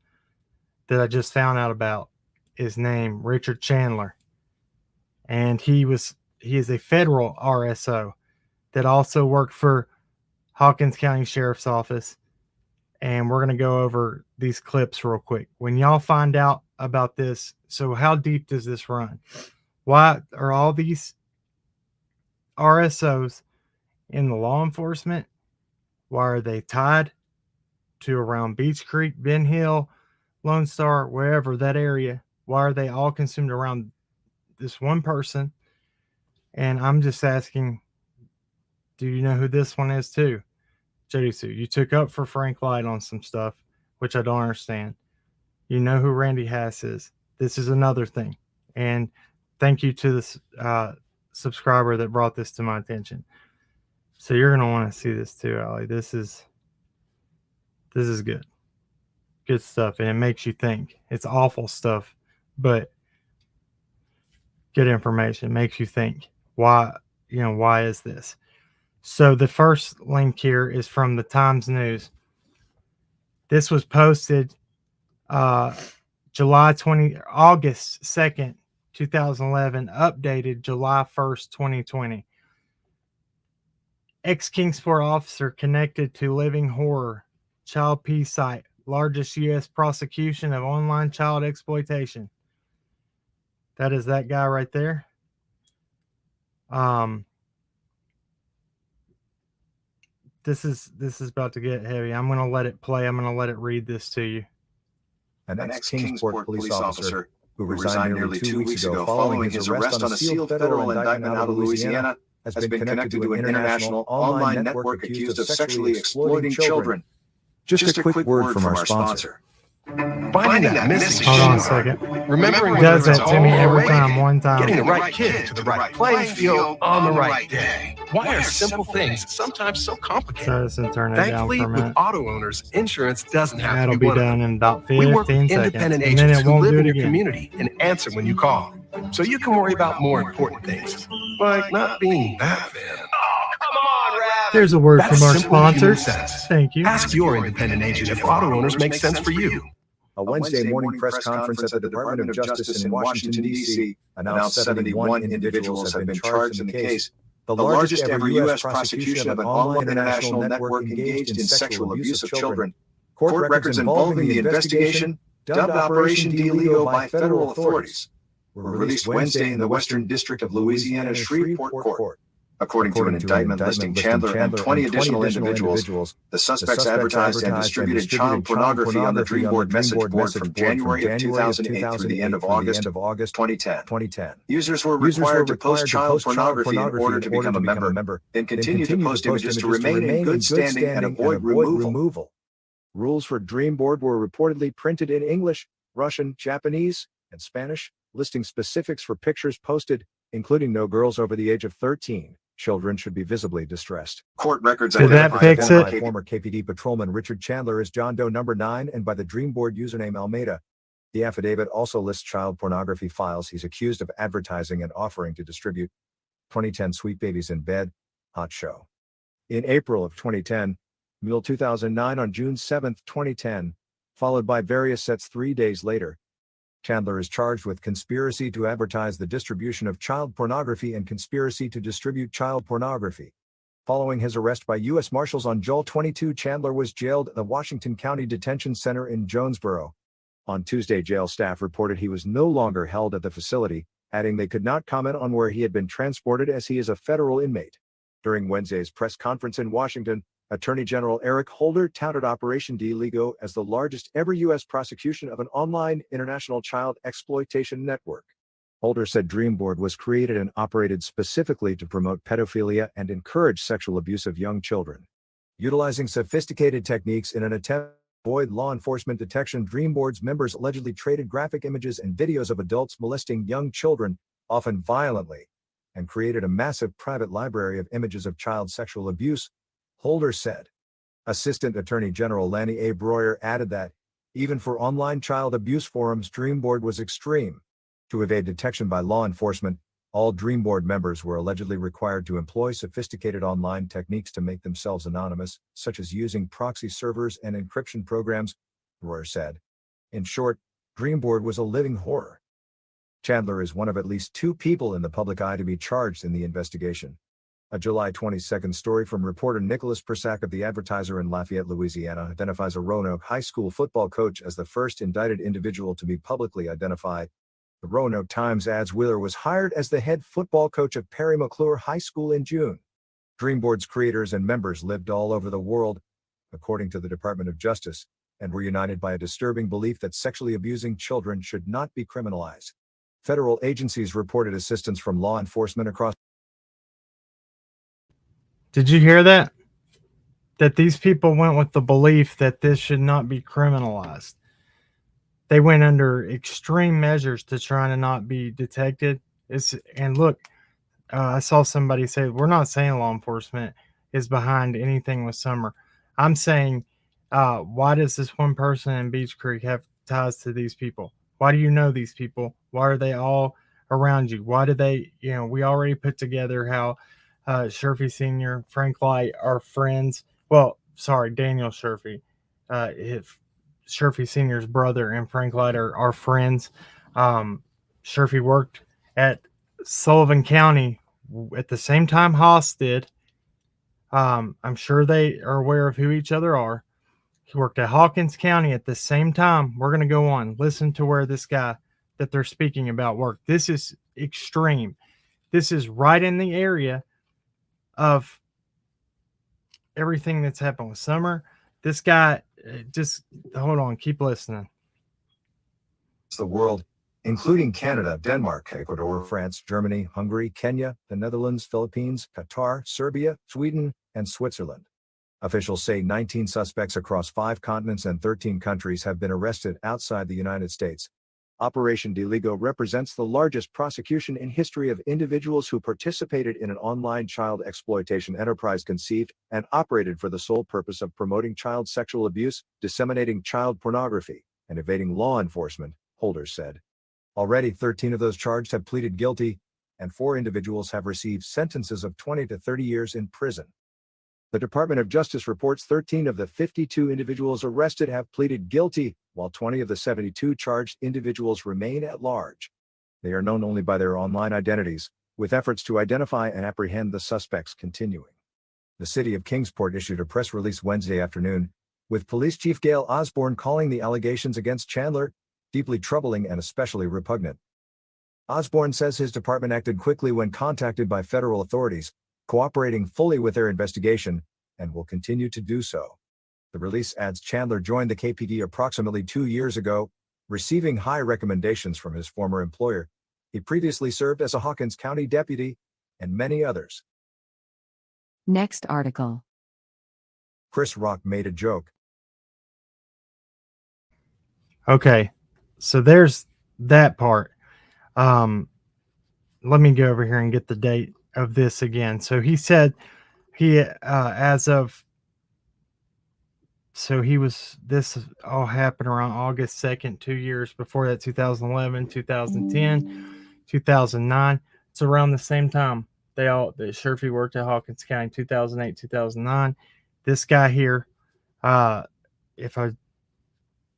that I just found out about is named Richard Chandler. and he is a federal RSO that also worked for Hawkins County Sheriff's Office. And we're going to go over these clips real quick. When y'all find out about this, so how deep does this run? Why are all these RSOs in the law enforcement? Why are they tied to around Beech Creek, Ben Hill, Lone Star, wherever that area? Why are they all consumed around this one person? And I'm just asking, do you know who this one is too? Jody Sue, you took up for Frank Light on some stuff, which I don't understand. You know who Randy Hass is. This is another thing. And thank you to this subscriber that brought this to my attention. So you're going to want to see this too, Allie. This is good. Good stuff. And it makes you think. It's awful stuff, but good information. Makes you think. Why is this? So the first link here is from the Times News. This was posted August 2nd, 2011, updated July 1st, 2020. Ex-Kingsport officer connected to living horror. Child P site. Largest U.S. prosecution of online child exploitation. That is that guy right there. This is about to get heavy. I'm going to let it play. I'm going to let it read this to you. An ex-Kingsport police officer who resigned nearly 2 weeks ago following his arrest on a sealed federal indictment out of Louisiana has been connected to an international online network accused of sexually exploiting children. Just a quick word from our sponsor. Finding that missing Hold on a shooting second. guard. Remembering He does whether that it's to me home or every away time, game, one time. Getting the right kid to the right playing field on the right day. Why are simple things sometimes so complicated? So listen, turn it down Thankfully, for a with minute. auto owners, insurance doesn't have That'll to be be one of done them. in about 15 We work with seconds. independent And then agents it who won't live do in it your again. community and answer when you call, so you can worry about more important things, like not being that fan. There's a word That's from our simple human sponsors. sense. Thank you. Ask your independent agent if auto owners make sense for you. A Wednesday morning press conference at the Department of Justice in Washington, D.C. announced 71 individuals have been charged in the case, the largest ever U.S. prosecution of an online international network engaged in sexual abuse of children. Court records involving the investigation, dubbed Operation DeLego by federal authorities, were released Wednesday in the Western District of Louisiana's Shreveport Court. According to an indictment listing Chandler and 20 additional individuals, the suspects advertised and distributed child pornography on the Dreamboard message board from January of 2008 through the end of August 2010. Users were required to post child pornography in order to become a member, and continue to post images to remain in good standing and avoid removal. Rules for Dreamboard were reportedly printed in English, Russian, Japanese, and Spanish, listing specifics for pictures posted, including no girls over the age of 13. Children should be visibly distressed. Court records Did that fix it? by former KPD patrolman Richard Chandler as John Doe number 9 and by the Dreamboard username Almeida. The affidavit also lists child pornography files he's accused of advertising and offering to distribute. 2010 Sweet Babies in Bed, Hot Show. In April of 2010, Mule 2009 on June 7, 2010, followed by various sets 3 days later. Chandler is charged with conspiracy to advertise the distribution of child pornography and conspiracy to distribute child pornography. Following his arrest by U.S. Marshals on July 22, Chandler was jailed at the Washington County Detention Center in Jonesboro. On Tuesday, jail staff reported he was no longer held at the facility, adding they could not comment on where he had been transported as he is a federal inmate. During Wednesday's press conference in Washington, Attorney General Eric Holder touted Operation DeLego as the largest ever U.S. prosecution of an online international child exploitation network. Holder said Dreamboard was created and operated specifically to promote pedophilia and encourage sexual abuse of young children. Utilizing sophisticated techniques in an attempt to avoid law enforcement detection, Dreamboard's members allegedly traded graphic images and videos of adults molesting young children, often violently, and created a massive private library of images of child sexual abuse, Holder said. Assistant Attorney General Lanny A. Breuer added that, even for online child abuse forums, Dreamboard was extreme. To evade detection by law enforcement, all Dreamboard members were allegedly required to employ sophisticated online techniques to make themselves anonymous, such as using proxy servers and encryption programs, Breuer said. In short, Dreamboard was a living horror. Chandler is one of at least 2 people in the public eye to be charged in the investigation. A July 22 story from reporter Nicholas Persack of the Advertiser in Lafayette, Louisiana, identifies a Roanoke High School football coach as the first indicted individual to be publicly identified. The Roanoke Times adds Wheeler was hired as the head football coach of Perry McClure High School in June. Dreamboard's creators and members lived all over the world, according to the Department of Justice, and were united by a disturbing belief that sexually abusing children should not be criminalized. Federal agencies reported assistance from law enforcement across. Did you hear that? That these people went with the belief that this should not be criminalized. They went under extreme measures to try to not be detected. And look, I saw somebody say, we're not saying law enforcement is behind anything with Summer. I'm saying, why does this one person in Beech Creek have ties to these people? Why do you know these people? Why are they all around you? Why do they, we already put together how Sherfy Sr., Frank Light are friends. Well, sorry, Daniel Sherfy. Sherfy Sr.'s brother and Frank Light are friends. Sherfy worked at Sullivan County at the same time Haas did. I'm sure they are aware of who each other are. He worked at Hawkins County at the same time. We're going to go on. Listen to where this guy that they're speaking about worked. This is extreme. This is right in the area of everything that's happened with Summer. This guy, just hold on, keep listening. The world, including Canada, Denmark, Ecuador, France, Germany, Hungary, Kenya, the Netherlands, Philippines, Qatar, Serbia, Sweden, and Switzerland. Officials say 19 suspects across 5 continents and 13 countries have been arrested outside the United States. Operation Deligo represents the largest prosecution in history of individuals who participated in an online child exploitation enterprise conceived and operated for the sole purpose of promoting child sexual abuse, disseminating child pornography, and evading law enforcement, holders said. Already 13 of those charged have pleaded guilty, and 4 individuals have received sentences of 20 to 30 years in prison. The Department of Justice reports 13 of the 52 individuals arrested have pleaded guilty, while 20 of the 72 charged individuals remain at large. They are known only by their online identities, with efforts to identify and apprehend the suspects continuing. The city of Kingsport issued a press release Wednesday afternoon, with Police Chief Gail Osborne calling the allegations against Chandler deeply troubling and especially repugnant. Osborne says his department acted quickly when contacted by federal authorities, cooperating fully with their investigation, and will continue to do so. The release adds Chandler joined the KPD approximately 2 years ago, receiving high recommendations from his former employer. He previously served as a Hawkins County deputy, and many others. Next article. Chris Rock made a joke. Okay, so there's that part. Let me go over here and get the date of this again. So he said this all happened around August 2nd, 2 years before that, 2011, 2010, 2009. It's around the same time the Sherfy worked at Hawkins County, 2008, 2009. This guy here, if I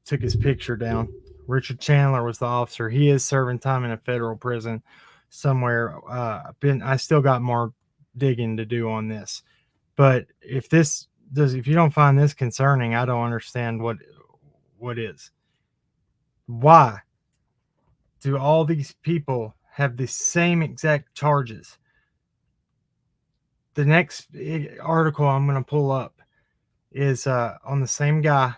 took his picture down, Richard Chandler was the officer. He is serving time in a federal prison somewhere. I still got more digging to do on this, but if you don't find this concerning, I don't understand what is. Why do all these people have the same exact charges? The next article I'm going to pull up is on the same guy,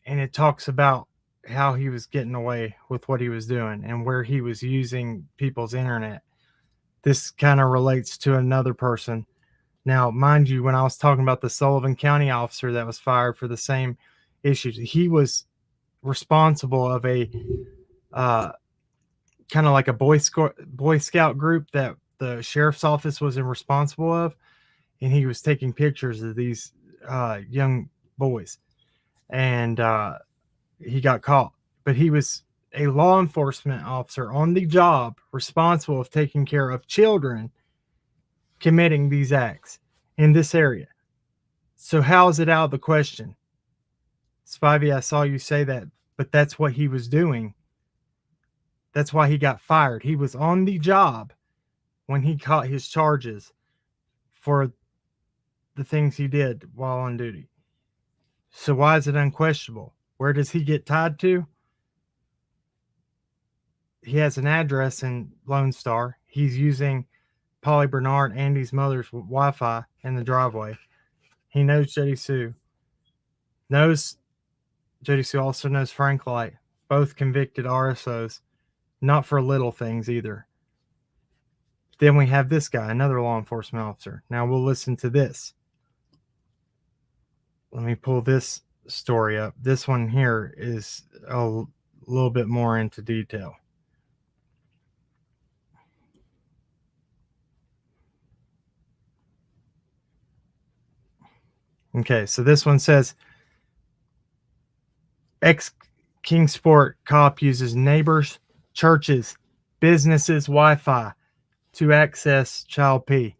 and it talks about how he was getting away with what he was doing and where he was using people's internet. This kind of relates to another person. Now, mind you, when I was talking about the Sullivan County officer that was fired for the same issues, he was responsible of a kind of like a Boy Scout group that the sheriff's office was responsible of, and he was taking pictures of these young boys, and he got caught. But he was a law enforcement officer on the job, responsible of taking care of children committing these acts in this area. So how is it out of the question? Spivey, I saw you say that, but that's what he was doing. That's why he got fired. He was on the job when he caught his charges for the things he did while on duty. So why is it unquestionable? Where does he get tied to? He has an address in Lone Star. He's using Polly Bernard, Andy's mother's Wi-Fi in the driveway. He knows Jody Sue. Jody Sue also knows Frank Light, both convicted RSOs, not for little things either. Then we have this guy, another law enforcement officer. Now we'll listen to this. Let me pull this story up. This one here is a little bit more into detail. Okay, so this one says, ex-Kingsport cop uses neighbors, churches, businesses' Wi-Fi to access child P.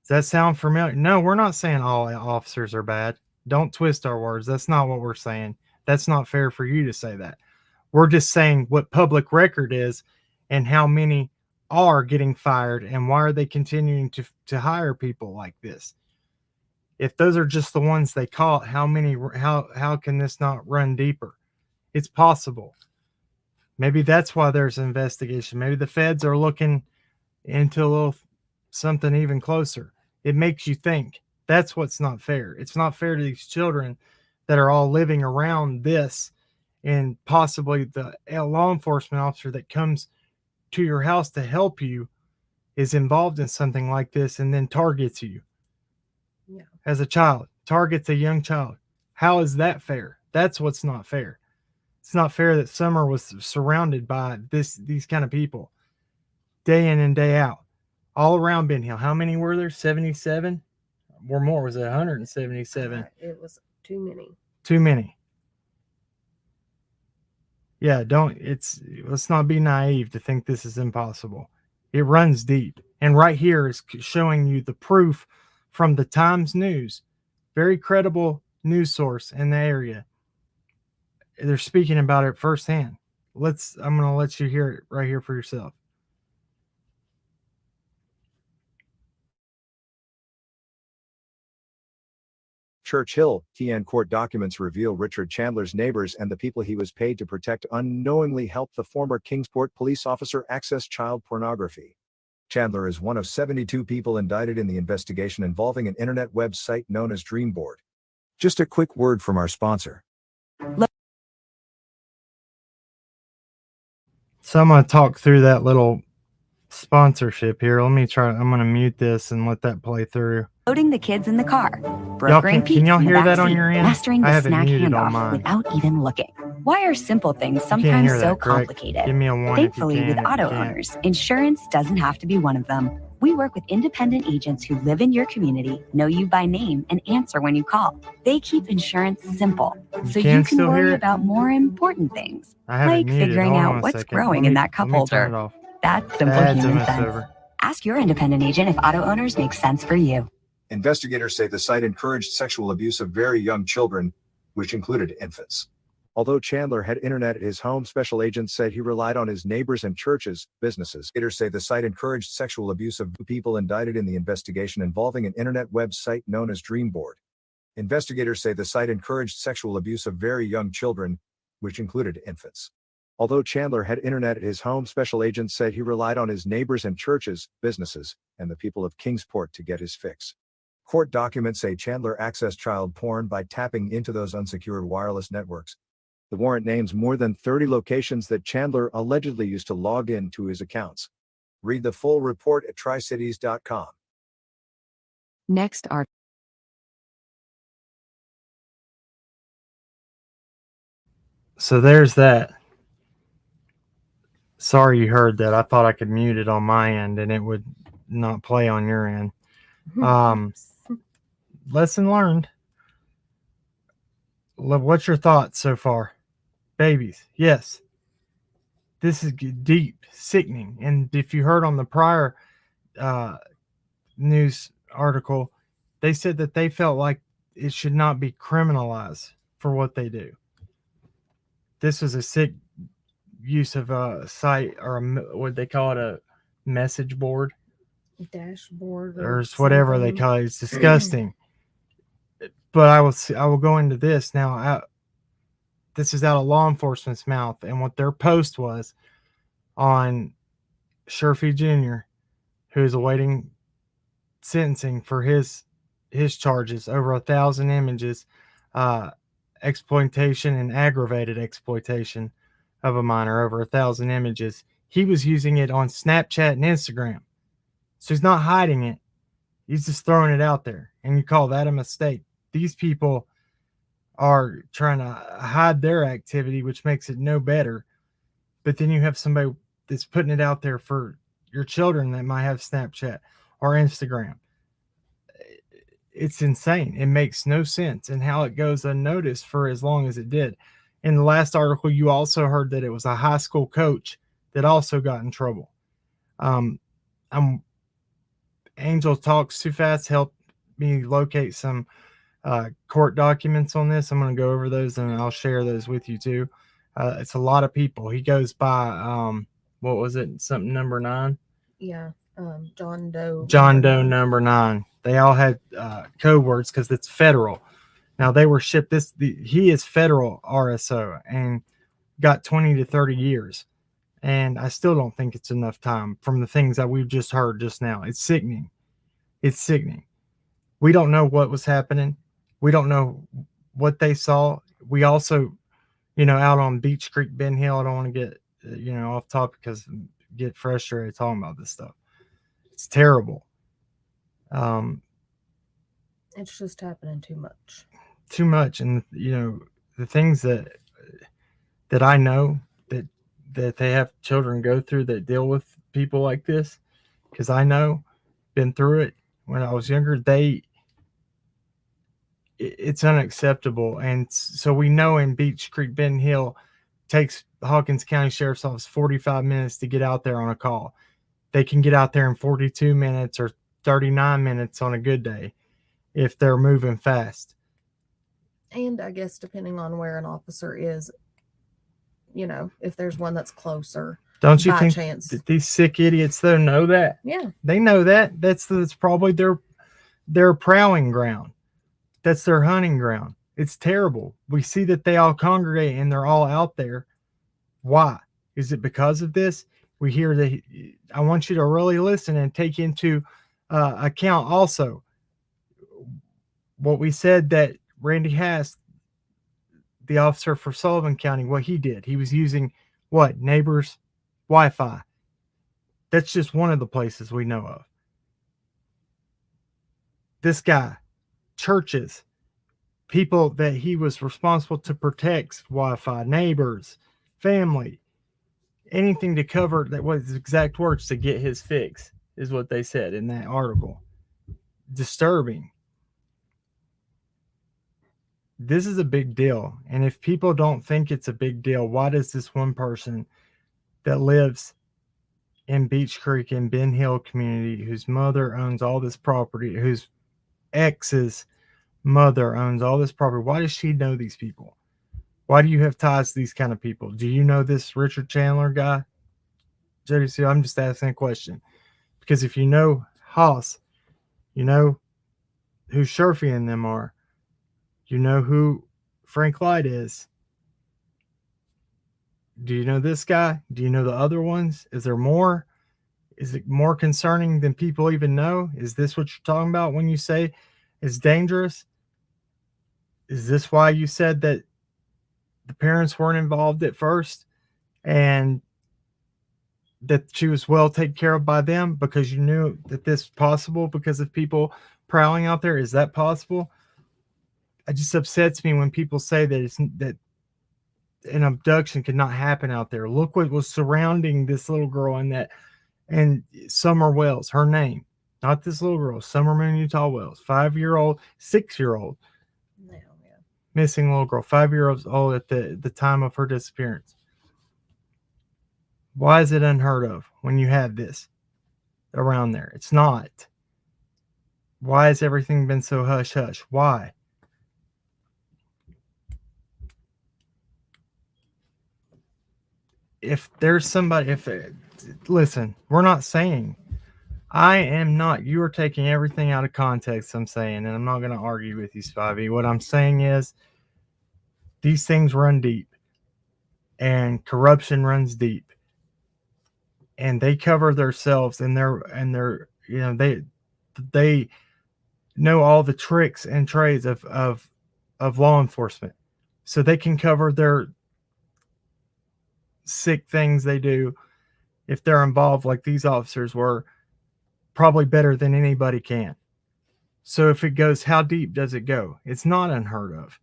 Does that sound familiar? No, we're not saying all officers are bad. Don't twist our words. That's not what we're saying. That's not fair for you to say that. We're just saying what public record is and how many are getting fired and why are they continuing to hire people like this. If those are just the ones they caught, how can this not run deeper? It's possible. Maybe that's why there's an investigation. Maybe the feds are looking into a little something even closer. It makes you think. That's what's not fair. It's not fair to these children that are all living around this, and possibly the law enforcement officer that comes to your house to help you is involved in something like this and then targets you. Yeah. As a child, targets a young child. How is that fair? That's what's not fair. It's not fair that Summer was surrounded by these kind of people day in and day out, all around Ben Hill. How many were there? 77 or more? Was it 177? It was too many. Too many. Yeah, let's not be naive to think this is impossible. It runs deep. And right here is showing you the proof from the Times News, very credible news source in the area. They're speaking about it firsthand. I'm going to let you hear it right here for yourself. Churchill, TN court documents reveal Richard Chandler's neighbors and the people he was paid to protect unknowingly helped the former Kingsport police officer access child pornography. Chandler is one of 72 people indicted in the investigation involving an internet website known as Dreamboard. Just a quick word from our sponsor. So I'm going to talk through that little sponsorship here. I'm going to mute this and let that play through. Loading the kids in the car, brokering Can y'all hear that on your end? mastering I the have it snack muted on handoff mine. without even looking. Why are simple things You can't sometimes hear so that, correct? complicated? Give me a 1 Thankfully, if you can. with auto owners, insurance doesn't have to be one of them. We work with independent agents who live in your community, know you by name, and answer when you call. They keep insurance simple, so you can still hear worry it? about more important things, I have it like muted. figuring Hold on out a what's second. growing Let in me- that cup let me turn holder. it off. That's simple Ads human almost sense. over. Ask your independent agent if auto owners make sense for you. Investigators say the site encouraged sexual abuse of very young children, which included infants. Although Chandler had internet at his home, special agents said he relied on his neighbors and churches, businesses. Investigators say the site encouraged sexual abuse of people indicted in the investigation involving an internet website known as Dreamboard. Investigators say the site encouraged sexual abuse of very young children, which included infants. Although Chandler had internet at his home, special agents said he relied on his neighbors and churches, businesses, and the people of Kingsport to get his fix. Court documents say Chandler accessed child porn by tapping into those unsecured wireless networks. The warrant names more than 30 locations that Chandler allegedly used to log in to his accounts. Read the full report at tricities.com. Next article. So there's that. Sorry you heard that. I thought I could mute it on my end and it would not play on your end. Lesson learned. What's your thoughts so far? Babies, yes. This is deep, sickening. And if you heard on the prior news article, they said that they felt like it should not be criminalized for what they do. This was a sick use of a site or what they call it, a message board Dashboard or whatever they something. call it. It's disgusting. But I will go into this now. This is out of law enforcement's mouth, and what their post was on Sherfy Jr., who is awaiting sentencing for his charges, over 1,000 images, exploitation and aggravated exploitation of a minor, over 1,000 images. He was using it on Snapchat and Instagram. So he's not hiding it. He's just throwing it out there. And you call that a mistake. These people are trying to hide their activity, which makes it no better. But then you have somebody that's putting it out there for your children that might have Snapchat or Instagram. It's insane. It makes no sense. And how it goes unnoticed for as long as it did. In the last article, you also heard that it was a high school coach that also got in trouble. Angel talks too fast. Help me locate some court documents on this. I'm going to go over those and I'll share those with you too. It's a lot of people. He goes by, what was it? Something number 9? Yeah. John Doe. John Doe number 9. They all had code words because it's federal. Now they were shipped he is federal RSO and got 20 to 30 years. And I still don't think it's enough time from the things that we've just heard just now. It's sickening. It's sickening. We don't know what was happening. We don't know what they saw. We also, out on Beech Creek, Ben Hill, I don't want to get, off topic because I get frustrated talking about this stuff. It's terrible. It's just happening too much. Too much. And, the things that I know that they have children go through that deal with people like this, because I know, been through it when I was younger, it's unacceptable. And so we know in Beech Creek, Ben Hill takes Hawkins County Sheriff's Office 45 minutes to get out there on a call. They can get out there in 42 minutes or 39 minutes on a good day if they're moving fast. And I guess depending on where an officer is, if there's one that's closer. Don't you by think chance. that these sick idiots though know that? Yeah. They know that. That's probably their prowling ground. That's their hunting ground. It's terrible. We see that they all congregate and they're all out there. Why? Is it because of this? We hear that. I want you to really listen and take into account also what we said that Randy Hass, the officer for Sullivan County, what he did. He was using what? Neighbors' Wi-Fi. That's just one of the places we know of. This guy, churches, people that he was responsible to protect, Wi-Fi, neighbors, family, anything to cover, that was his exact words, to get his fix, is what they said in that article. Disturbing. This is a big deal. And if people don't think it's a big deal, why does this one person that lives in Beech Creek in Ben Hill community, whose mother owns all this property, whose ex's mother owns all this property, why does she know these people? Why do you have ties to these kind of people? Do you know this Richard Chandler guy? Jody, so I'm just asking a question. Because if you know Haas, you know who Sherfy and them are. You know who Frank Light is. Do you know this guy? Do you know the other ones? Is there more? Is it more concerning than people even know? Is this what you're talking about when you say it's dangerous? Is this why you said that the parents weren't involved at first and that she was well taken care of by them because you knew that this was possible because of people prowling out there? Is that possible? It just upsets me when people say that an abduction could not happen out there. Look what was surrounding this little girl and Summer Wells, her name, not this little girl, Summer Moon Utah Wells, 5-year-old, 6-year-old, missing little girl, 5 years old at the time of her disappearance. Why is it unheard of when you have this around there? It's not. Why has everything been so hush hush? Why? if there's somebody, listen, we're not saying, I am not, you are taking everything out of context, I'm saying, and I'm not going to argue with you, Spivey. What I'm saying is these things run deep and corruption runs deep, and they cover themselves and they're, you know, they know all the tricks and trades of law enforcement, so they can cover their sick things they do if they're involved, like these officers were, probably better than anybody can. So if it goes, how deep does it go? It's not unheard of.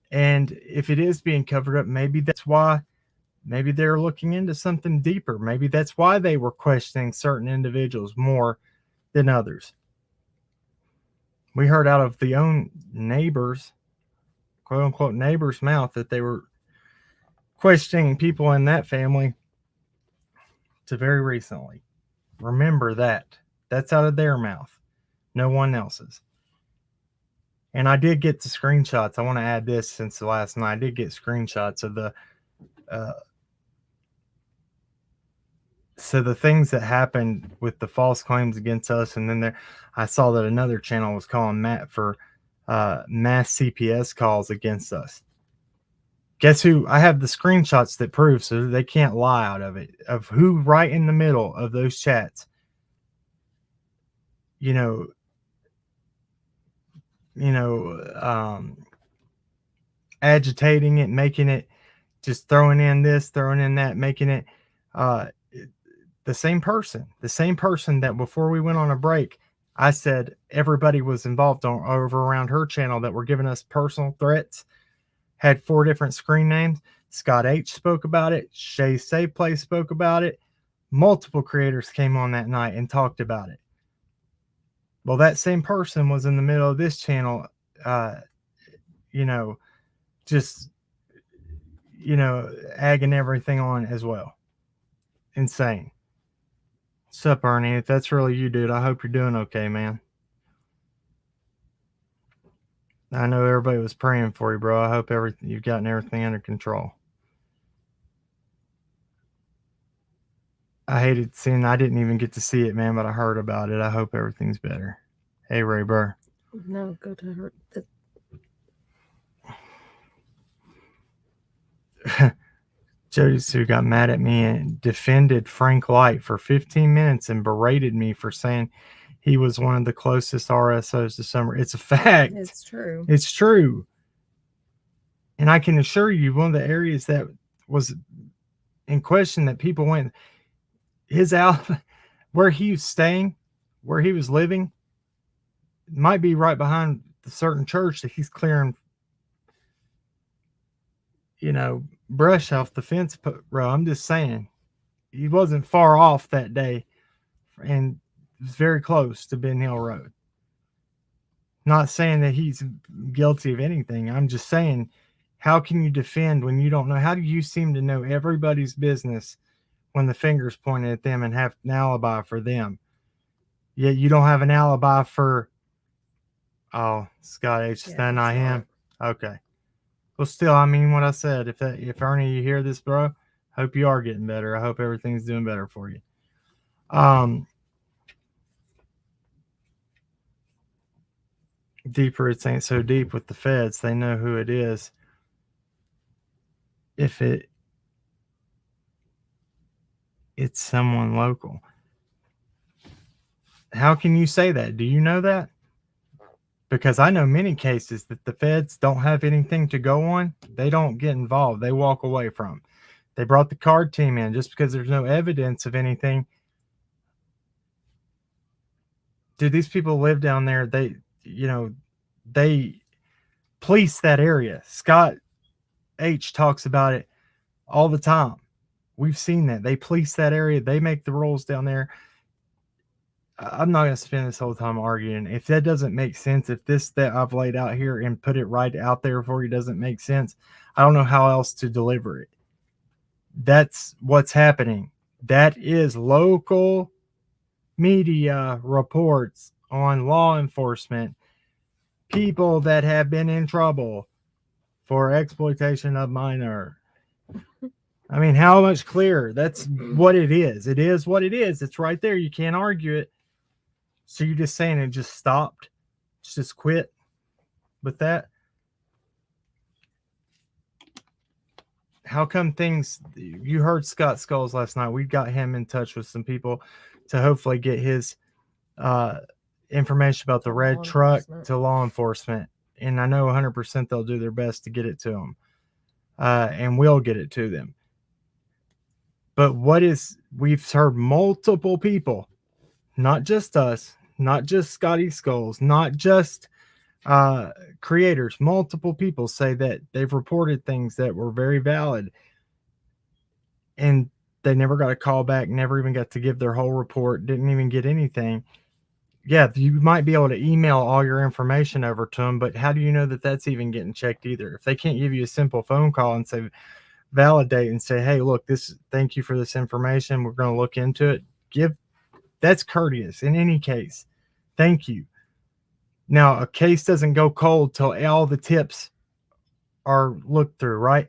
And if it is being covered up, maybe that's why, maybe they're looking into something deeper. Maybe that's why they were questioning certain individuals more than others. We heard out of the own neighbors, quote unquote neighbor's mouth, that they were questioning people in that family to very recently. Remember that. That's out of their mouth, no one else's. And I did get the screenshots. I want to add this, since last night I did get screenshots of the so the things that happened with the false claims against us. And then I saw that another channel was calling Matt for mass CPS calls against us. Guess who? I have the screenshots that prove, so they can't lie out of it, of who right in the middle of those chats, agitating it, making it, just throwing in this, throwing in that, making it the same person that before we went on a break, I said everybody was involved over around her channel that were giving us personal threats, had 4 different screen names. Scott H spoke about it. Shay Safe Play spoke about it. Multiple creators came on that night and talked about it. Well, that same person was in the middle of this channel, agging everything on as well. Insane. What's up, Ernie? If that's really you, dude, I hope you're doing okay, man. I know everybody was praying for you, bro. I hope you've gotten everything under control. I hated seeing, I didn't even get to see it, man, but I heard about it. I hope everything's better. Hey, Ray Burr. No, go to her. Jody Sue got mad at me and defended Frank Light for 15 minutes and berated me for saying he was one of the closest RSOs to Summer. It's a fact. It's true. It's true. And I can assure you, one of the areas that was in question that people went, his out where he was staying, where he was living, might be right behind the certain church that he's clearing, brush off the fence row. I'm just saying, he wasn't far off that day, and was very close to Ben Hill Road. Not saying that he's guilty of anything. I'm just saying, how can you defend when you don't know? How do you seem to know everybody's business when the finger's pointed at them and have an alibi for them? Yet you don't have an alibi for, Scott H. Is that not him? Okay. Well, still, I mean what I said. If Ernie, you hear this, bro, hope you are getting better. I hope everything's doing better for you. Deeper, it ain't so deep with the feds. They know who it is. If it's someone local. How can you say that? Do you know that? Because I know many cases that the feds don't have anything to go on. They don't get involved. They walk away from. They brought the card team in just because there's no evidence of anything. Dude, these people live down there. They police that area. Scott H talks about it all the time. We've seen that. They police that area. They make the rules down there. I'm not going to spend this whole time arguing. If that doesn't make sense, if this that I've laid out here and put it right out there for you doesn't make sense, I don't know how else to deliver it. That's what's happening. That is local media reports on law enforcement, people that have been in trouble for exploitation of minor. I mean, how much clearer? That's what it is. It is what it is. It's right there. You can't argue it. So you're just saying it just stopped? Just quit with that? How come things, you heard Scott Skulls last night. We got him in touch with some people to hopefully get his information about the red truck to law enforcement. And I know 100% they'll do their best to get it to them. And we'll get it to them. But we've heard multiple people, not just us, not just Scotty Skulls, not just creators, multiple people say that they've reported things that were very valid and they never got a call back, never even got to give their whole report, didn't even get anything. Yeah, you might be able to email all your information over to them, but how do you know that that's even getting checked either? If they can't give you a simple phone call and say, validate and say, hey, look, thank you for this information, we're going to look into it, that's courteous in any case. Thank you. Now, a case doesn't go cold till all the tips are looked through, right?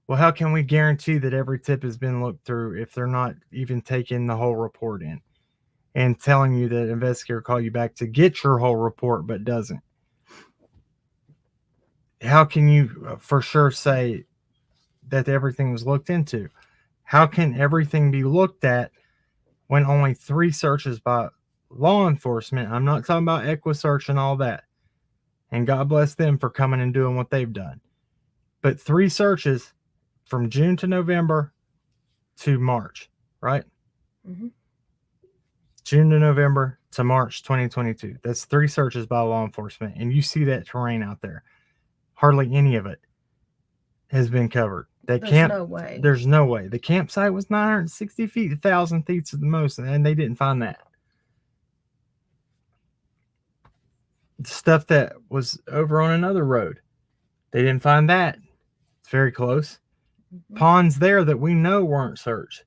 Well, how can we guarantee that every tip has been looked through if they're not even taking the whole report in and telling you that an investigator call you back to get your whole report but doesn't? How can you for sure say that everything was looked into? How can everything be looked at when only 3 searches by law enforcement? I'm not talking about EquiSearch and all that. And God bless them for coming and doing what they've done. But 3 searches from June to November to March, right? Mm-hmm. June to November to March 2022. That's 3 searches by law enforcement. And you see that terrain out there. Hardly any of it has been covered. No way. There's no way. The campsite was 960 feet, 1,000 feet at the most, and they didn't find that. The stuff that was over on another road, they didn't find that. It's very close. Mm-hmm. Ponds there that we know weren't searched.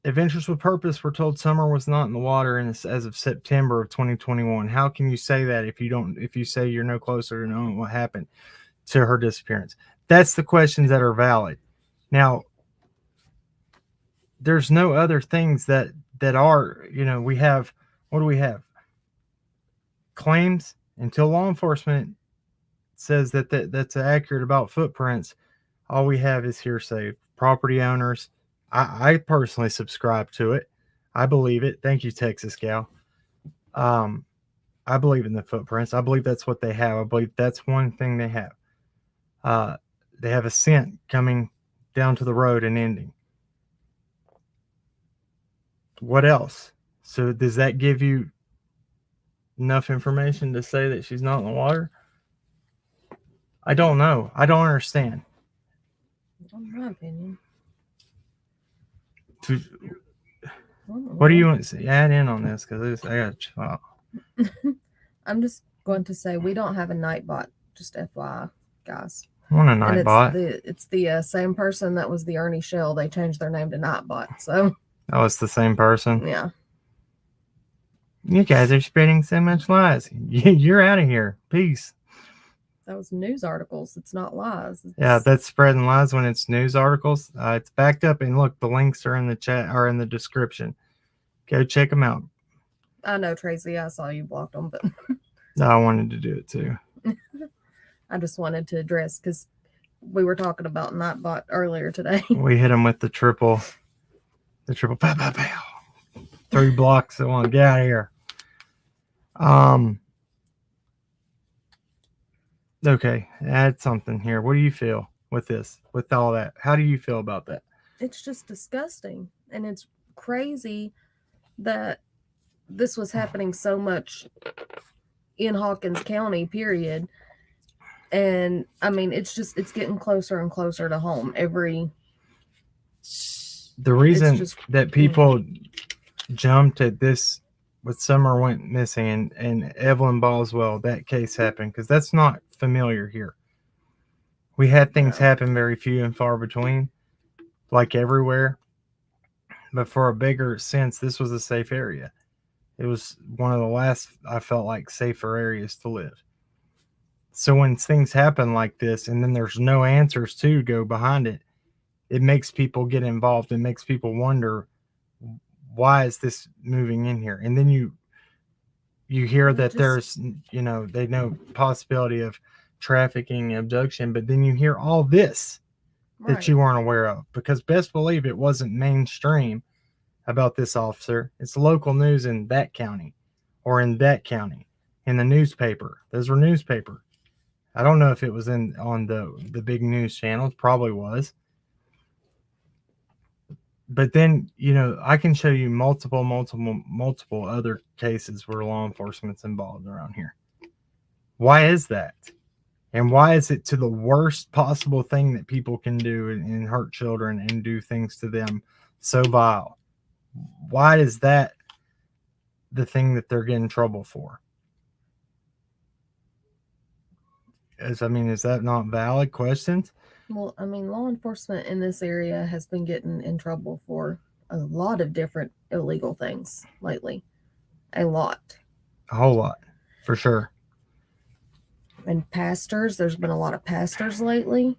Adventures with Purpose were told summer was not in the water as of September of 2021. How can you say that if you say you're no closer to knowing what happened to her disappearance? That's the questions that are valid. Now, there's no other things that are, we have, what do we have? Claims until law enforcement says that's accurate about footprints. All we have is hearsay. Property owners. I personally subscribe to it. I believe it. Thank you, Texas Gal. I believe in the footprints. I believe that's what they have. I believe that's one thing they have. They have a scent coming down to the road and ending. What else? So does that give you enough information to say that she's not in the water? I don't know. I don't understand. In my opinion. What do you want to say? Add in on this because I got to. I'm just going to say we don't have a night bot. Just FYI, guys. I want a night bot. It's the same person that was the Ernie Shell. They changed their name to Nightbot. So. Oh, it's the same person. Yeah. You guys are spreading so much lies. You're out of here. Peace. That was news articles. It's not lies. Yeah, that's spreading lies when it's news articles. It's backed up, and look, the links are in the chat or in the description. Go check them out. I know, Tracy. I saw you blocked them, but I wanted to do it too. I just wanted to address because we were talking about Nightbot earlier today. We hit them with the triple, pow, pow, pow. 3 blocks. I want to get out of here. Okay, add something here. What do you feel with this, with all that? How do you feel about that? It's just disgusting. And it's crazy that this was happening so much in Hawkins County, period. And I mean, it's getting closer and closer to home. The reason that people jumped at this with Summer went missing and Evelyn Boswell, that case happened because that's not familiar here. We had things happen very few and far between, like everywhere. But for a bigger sense, this was a safe area. It was one of the last, I felt like, safer areas to live. So when things happen like this and then there's no answers to go behind it, it makes people get involved. It makes people wonder, why is this moving in here? And then you hear that there's, you know, they know possibility of trafficking, abduction, but then you hear all this that you weren't aware of, because best believe it wasn't mainstream about this officer. It's local news in that county or in that county in the newspaper. Those were newspaper. I don't know if it was on the big news channels, probably was. But then, you know, I can show you multiple other cases where law enforcement's involved around here. Why is that? And why is it to the worst possible thing that people can do and hurt children and do things to them so vile? Why is that the thing that they're getting in trouble for? Is that not valid questions? Well, I mean, law enforcement in this area has been getting in trouble for a lot of different illegal things lately. A lot. A whole lot, for sure. And pastors, there's been a lot of pastors lately.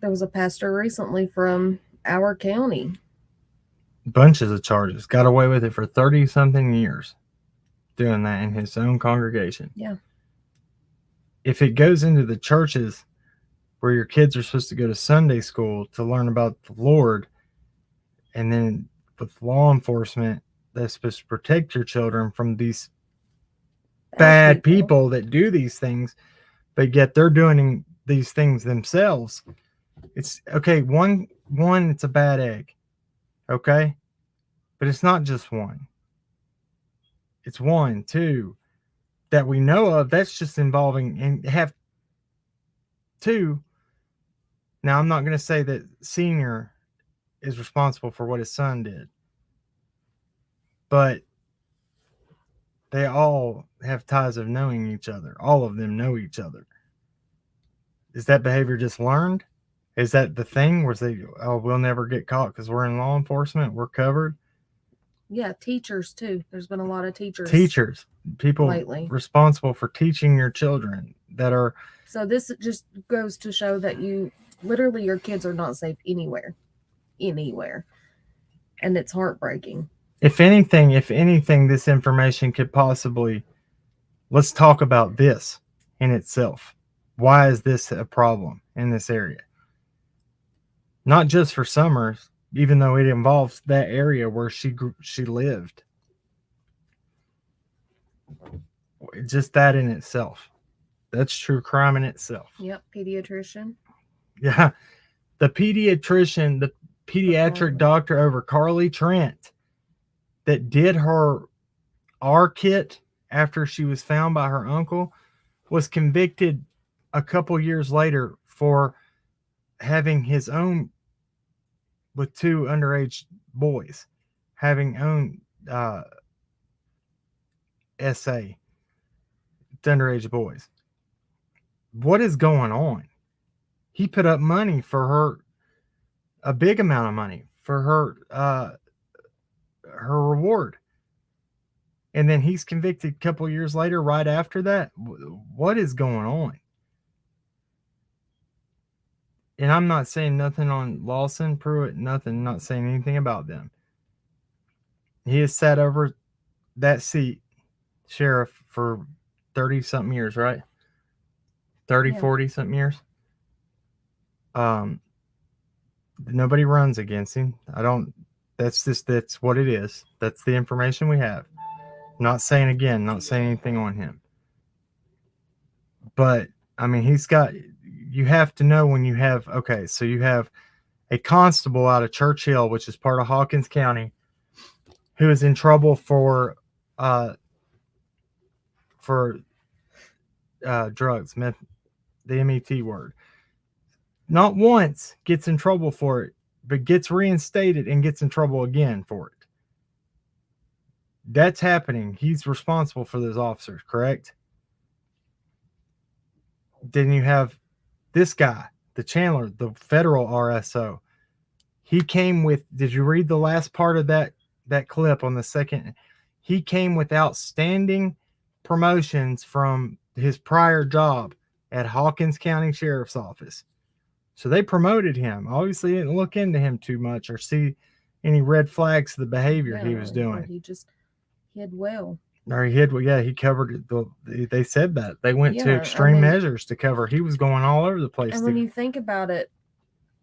There was a pastor recently from our county. Bunches of charges. Got away with it for 30-something years, doing that in his own congregation. Yeah. If it goes into the churches where your kids are supposed to go to Sunday school to learn about the Lord, and then with law enforcement that's supposed to protect your children from these bad people that do these things, but yet they're doing these things themselves. It's okay. One, it's a bad egg. Okay. But it's not just one. It's 1, 2 that we know of. That's just involving, and have 2. Now, I'm not going to say that Senior is responsible for what his son did, but they all have ties of knowing each other. All of them know each other. Is that behavior just learned? Is that the thing where they, we'll never get caught because we're in law enforcement, we're covered? Yeah, teachers too. There's been a lot of teachers. People lately responsible for teaching your children that are. So this just goes to show that literally your kids are not safe anywhere. And it's heartbreaking. If anything, this information could possibly, let's talk about this in itself. Why is this a problem in this area? Not just for Summers, even though it involves that area where she lived. Just that in itself. That's true crime in itself. Yep, pediatrician. Yeah. The pediatric doctor over Carly Trent that did her R kit after she was found by her uncle was convicted a couple years later for having his own with 2 underage boys, having own SA to underage boys. What is going on? He put up money for her, a big amount of money for her reward. And then he's convicted a couple years later, right after that. What is going on? And I'm not saying nothing on Lawson, Pruitt, nothing, not saying anything about them. He has sat over that seat, sheriff, for 30-something years, right? 30, 40-something years. Nobody runs against him. That's what it is. That's the information we have. Not saying anything on him. But, I mean, you have to know when you have, so you have a constable out of Churchill, which is part of Hawkins County, who is in trouble for drugs, the MET word. Not once gets in trouble for it, but gets reinstated and gets in trouble again for it. That's happening. He's responsible for those officers, correct? Then you have this guy, the Chandler, the federal RSO. He came with, did you read the last part of that clip on the second? He came with outstanding promotions from his prior job at Hawkins County Sheriff's Office. So they promoted him. Obviously didn't look into him too much or see any red flags to the behavior he was or doing. He just hid well. Or he covered it. They said that. They went to Yeah, I extreme mean- measures to cover. He was going all over the place. And when you think about it,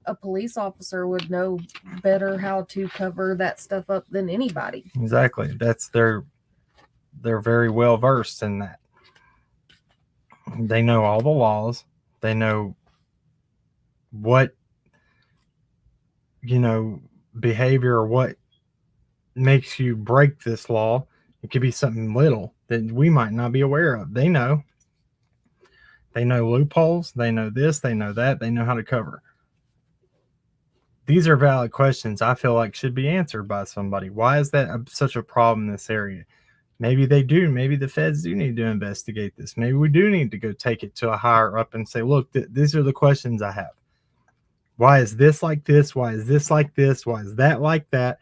a police officer would know better how to cover that stuff up than anybody. Exactly. They're very well versed in that. They know all the laws. They know what, behavior or what makes you break this law. It could be something little that we might not be aware of. They know loopholes. They know this, they know that. They know how to cover. These are valid questions I feel like should be answered by somebody. Why is that such a problem in this area? Maybe they do. Maybe the feds do need to investigate this. Maybe we do need to go take it to a higher up and say, look, these are the questions I have. Why is this like this? Why is this like this? Why is that like that?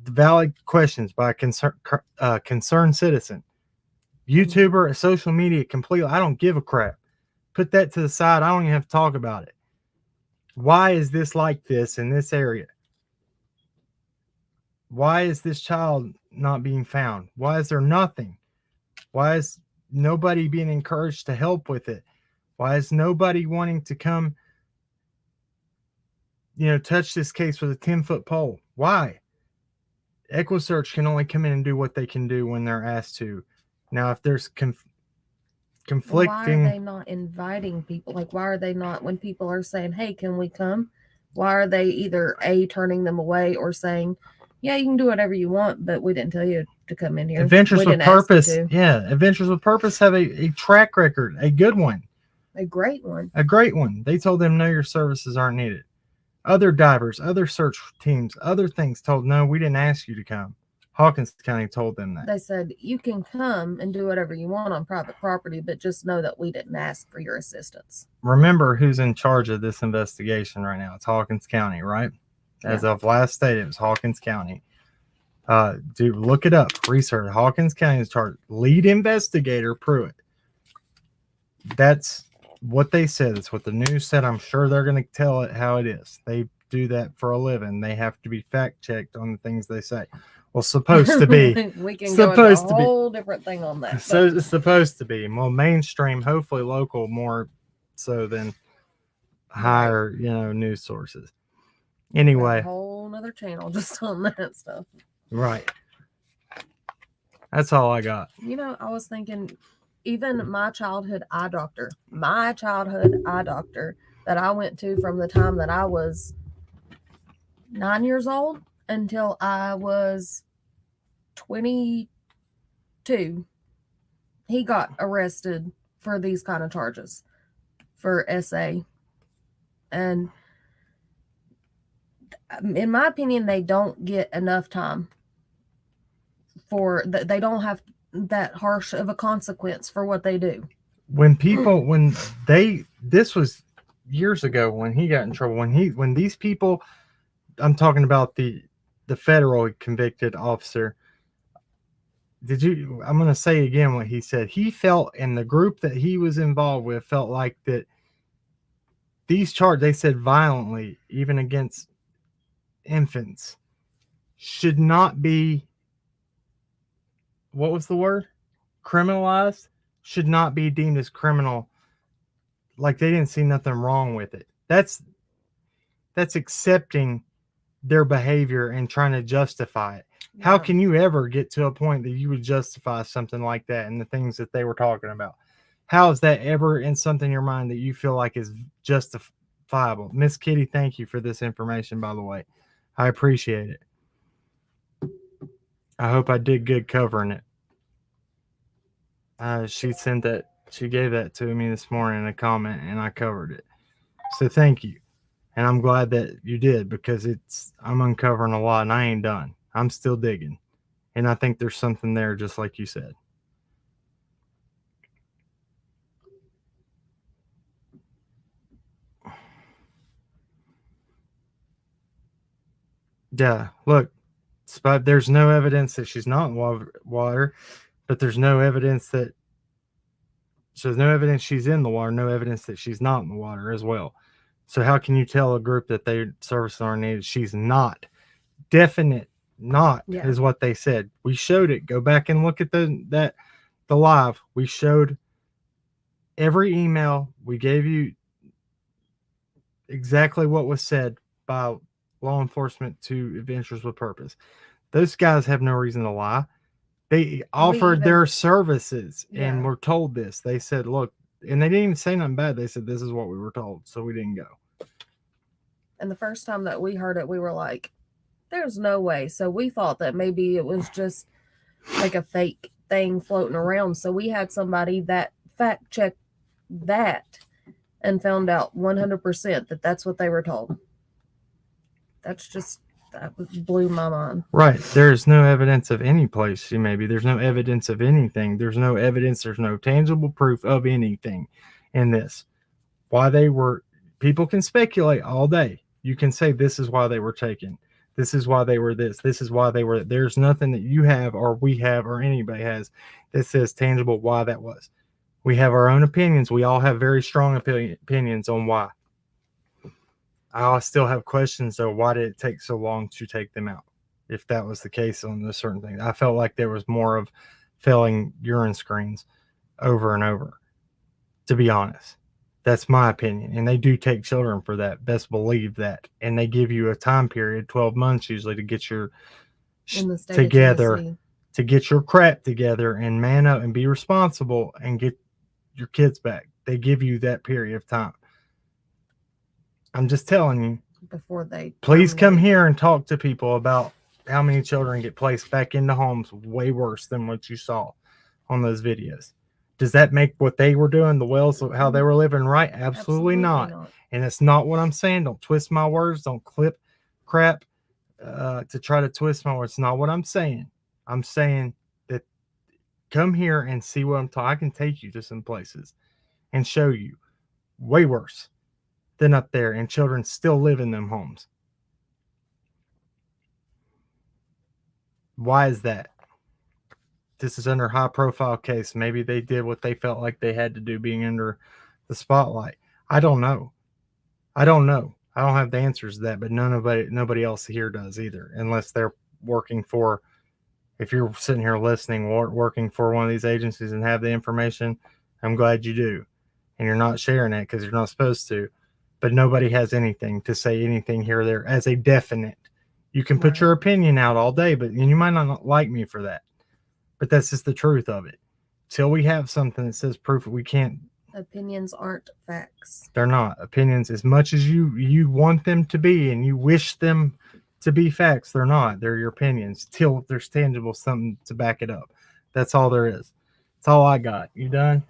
Valid questions by a concerned citizen. YouTuber, social media, completely. I don't give a crap. Put that to the side. I don't even have to talk about it. Why is this like this in this area? Why is this child not being found? Why is there nothing? Why is nobody being encouraged to help with it? Why is nobody wanting to come, touch this case with a 10-foot pole? Why? EquiSearch can only come in and do what they can do when they're asked to. Now, if there's conflicting... Why are they not inviting people? Like, why are they not, when people are saying, hey, can we come? Why are they either A, turning them away or saying, yeah, you can do whatever you want, but we didn't tell you to come in here. Adventures with Purpose. Yeah, Adventures with Purpose have a track record, a good one. A great one. A great one. They told them, no, your services aren't needed. Other divers, other search teams, other things told, no, we didn't ask you to come. Hawkins County told them that. They said, you can come and do whatever you want on private property, but just know that we didn't ask for your assistance. Remember who's in charge of this investigation right now. It's Hawkins County, right? As of last state, it was Hawkins County. Look it up. Research. Hawkins County is charged. Lead investigator Pruitt. That's what they said. It's what the news said. I'm sure they're going to tell it how it is. They do that for a living. They have to be fact checked on the things they say. Well, supposed to be. We can supposed go into a whole different thing on that. So it's supposed to be more mainstream, hopefully local, more so than higher, news sources. Anyway, a whole nother channel just on that stuff. Right. That's all I got. I was thinking, even my childhood eye doctor that I went to from the time that I was 9 years old until I was 22, he got arrested for these kind of charges for SA. And in my opinion, they don't get enough time they don't have that harsh of a consequence for what they do. This was years ago when he got in trouble, when these people, I'm talking about the federal convicted officer. I'm going to say again what he said. He felt, and the group that he was involved with felt like that these charges, they said violently, even against infants, should not be, what was the word? Criminalized? Should not be deemed as criminal. Like they didn't see nothing wrong with it. That's accepting their behavior and trying to justify it. Yeah. How can you ever get to a point that you would justify something like that and the things that they were talking about? How is that ever in something in your mind that you feel like is justifiable? Miss Kitty, thank you for this information, by the way. I appreciate it. I hope I did good covering it. She gave that to me this morning in a comment, and I covered it. So thank you. And I'm glad that you did, because I'm uncovering a lot and I ain't done. I'm still digging. And I think there's something there, just like you said. Yeah, look, there's no evidence that she's not in water, but there's no evidence that she's in the water, no evidence that she's not in the water as well. So how can you tell a group that they services are needed? She's not. Definite not Yeah. is what they said. We showed it. Go back and look at the live. We showed every email. We gave you exactly what was said by law enforcement to adventurers with purpose. Those guys have no reason to lie. They offered their services and Yeah. were told this. They said, look, and they didn't even say nothing bad. They said, this is what we were told. So we didn't go. And the first time that we heard it, we were like, there's no way. So we thought that maybe it was just like a fake thing floating around. So we had somebody that fact checked that and found out 100% that that's what they were told. That blew my mind. Right. There's no evidence of any place she may be. There's no evidence of anything. There's no evidence. There's no tangible proof of anything in this. Why they were, people can speculate all day. You can say this is why they were taken. This is why they were this. This is why they were. There's nothing that you have or we have or anybody has that says tangible why that was. We have our own opinions. We all have very strong opinions on why. I still have questions, though. Why did it take so long to take them out? If that was the case on a certain thing, I felt like there was more of failing urine screens over and over, to be honest. That's my opinion. And they do take children for that. Best believe that. And they give you a time period, 12 months usually, to get your In the state of together, Tennessee. to get your crap together and man up and be responsible and get your kids back. They give you that period of time. I'm just telling you, Before they please come terminate. here and talk to people about how many children get placed back into homes way worse than what you saw on those videos. Does that make what they were doing, the wells, how they were living, right? Absolutely not. And it's not what I'm saying. Don't twist my words. Don't clip crap to try to twist my words. It's not what I'm saying. I'm saying that come here and see what I'm talking. I can take you to some places and show you way worse than up there, and children still live in them homes. Why is that? This is under a high profile case. Maybe they did what they felt like they had to do being under the spotlight. I don't know. I don't have the answers to that, but nobody else here does either, unless they're working for, if you're sitting here listening, working for one of these agencies and have the information, I'm glad you do. And you're not sharing it because you're not supposed to. But nobody has anything to say anything here or there as a definite. You can put your opinion out all day, but you might not like me for that. But that's just the truth of it. Till we have something that says proof, we can't. Opinions aren't facts. They're not. Opinions, as much as you want them to be and you wish them to be facts, they're not. They're your opinions till there's tangible something to back it up. That's all there is. That's all I got. You done?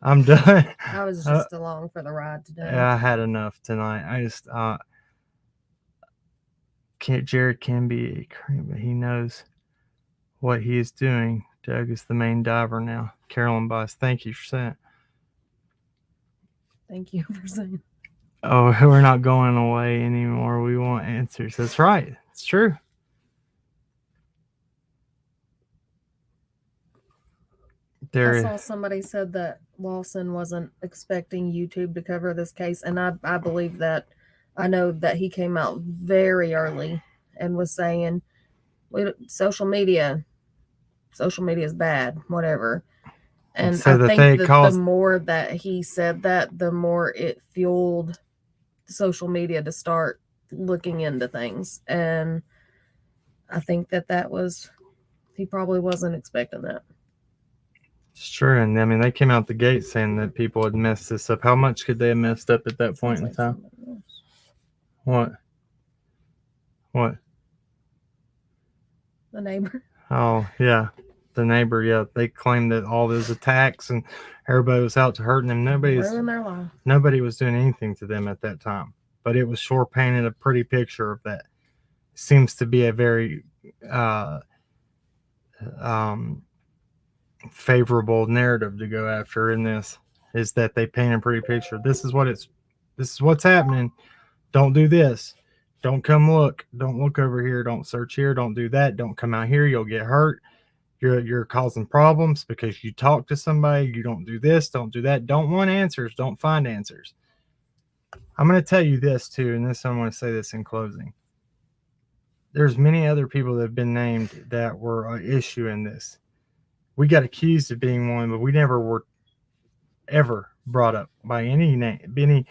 I'm done. I was just along for the ride today. I had enough tonight. I just Jared can be a creep, but he knows what he is doing. Doug is the main diver now. Carolyn Bice, thank you for saying. Thank you for saying. Oh, we're not going away anymore. We want answers. That's right. It's true. I saw somebody said that Lawson wasn't expecting YouTube to cover this case, and I believe that. I know that he came out very early and was saying, social media is bad, whatever. And so I think that the more that he said that, the more it fueled social media to start looking into things. And I think that was, he probably wasn't expecting that. It's true. And I mean, they came out the gate saying that people had messed this up. How much could they have messed up at that point in time? What? The neighbor. Oh, yeah. The neighbor, yeah. They claimed that all those attacks and everybody was out to hurting them. Nobody was doing anything to them at that time. But it was sure painted a pretty picture of that. Seems to be a very favorable narrative to go after in this, is that they paint a pretty picture. This is what's happening. Don't do this. Don't come look. Don't look over here. Don't search here. Don't do that. Don't come out here. You'll get hurt. You're causing problems because you talk to somebody. You don't do this. Don't do that. Don't want answers. Don't find answers. I'm going to tell you this too, and I want to say this in closing. There's many other people that have been named that were an issue in this. We got accused of being one, but we never were ever brought up by any name, any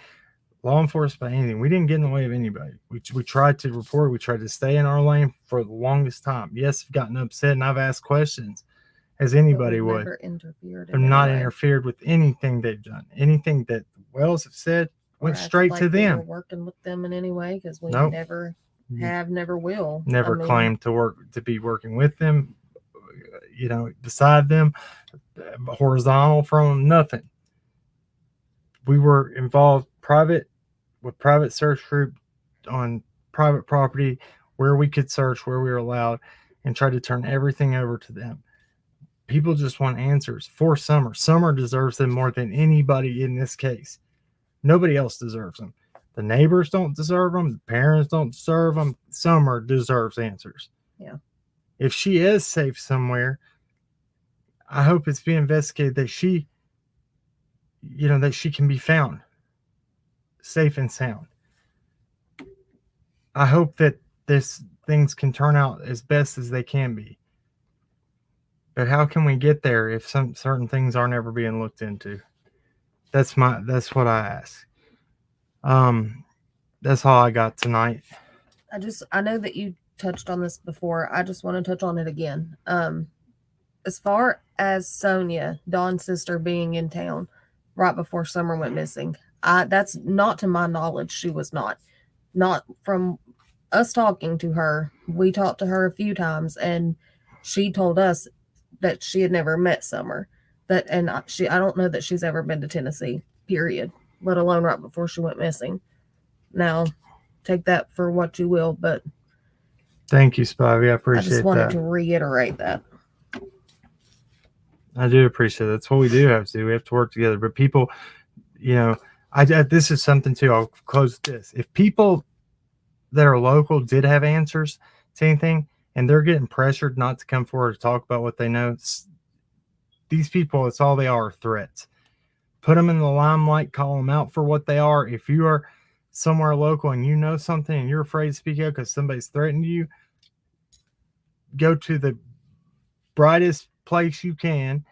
law enforcement, by anything. We didn't get in the way of anybody. We tried to report. We tried to stay in our lane for the longest time. Yes, I've gotten upset and I've asked questions, as anybody But we've would. never interfered. I've in not any way. interfered with anything they've done. Anything that Wells have said Or went acted straight like to we were them. working with them in any way, because we Nope. never have, never will. Never I mean, claimed to be working with them, beside them, horizontal from them, nothing. We were involved with private search group on private property where we could search, where we were allowed, and try to turn everything over to them. People just want answers for Summer. Summer deserves them more than anybody in this case. Nobody else deserves them. The neighbors don't deserve them. The parents don't deserve them. Summer deserves answers. Yeah. If she is safe somewhere, I hope it's being investigated that she can be found safe and sound. I hope that things can turn out as best as they can be. But how can we get there if some certain things aren't ever being looked into? That's what I ask. That's all I got tonight. I know that you touched on this before. I just want to touch on it again. As far as Sonia, Dawn's sister, being in town right before Summer went missing, that's not to my knowledge. She was not from us talking to her. We talked to her a few times, and she told us that she had never met Summer. I don't know that she's ever been to Tennessee, period, let alone right before she went missing. Now, take that for what you will, but thank you, Spivey. I appreciate that. I just wanted to reiterate that. I do appreciate it. That's what we do have to do. We have to work together. But people, this is something too. I'll close with this. If people that are local did have answers to anything, and they're getting pressured not to come forward to talk about what they know, these people, it's all they are, threats. Put them in the limelight, call them out for what they are. If you are somewhere local and you know something and you're afraid to speak out because somebody's threatened you, go to the brightest place you can,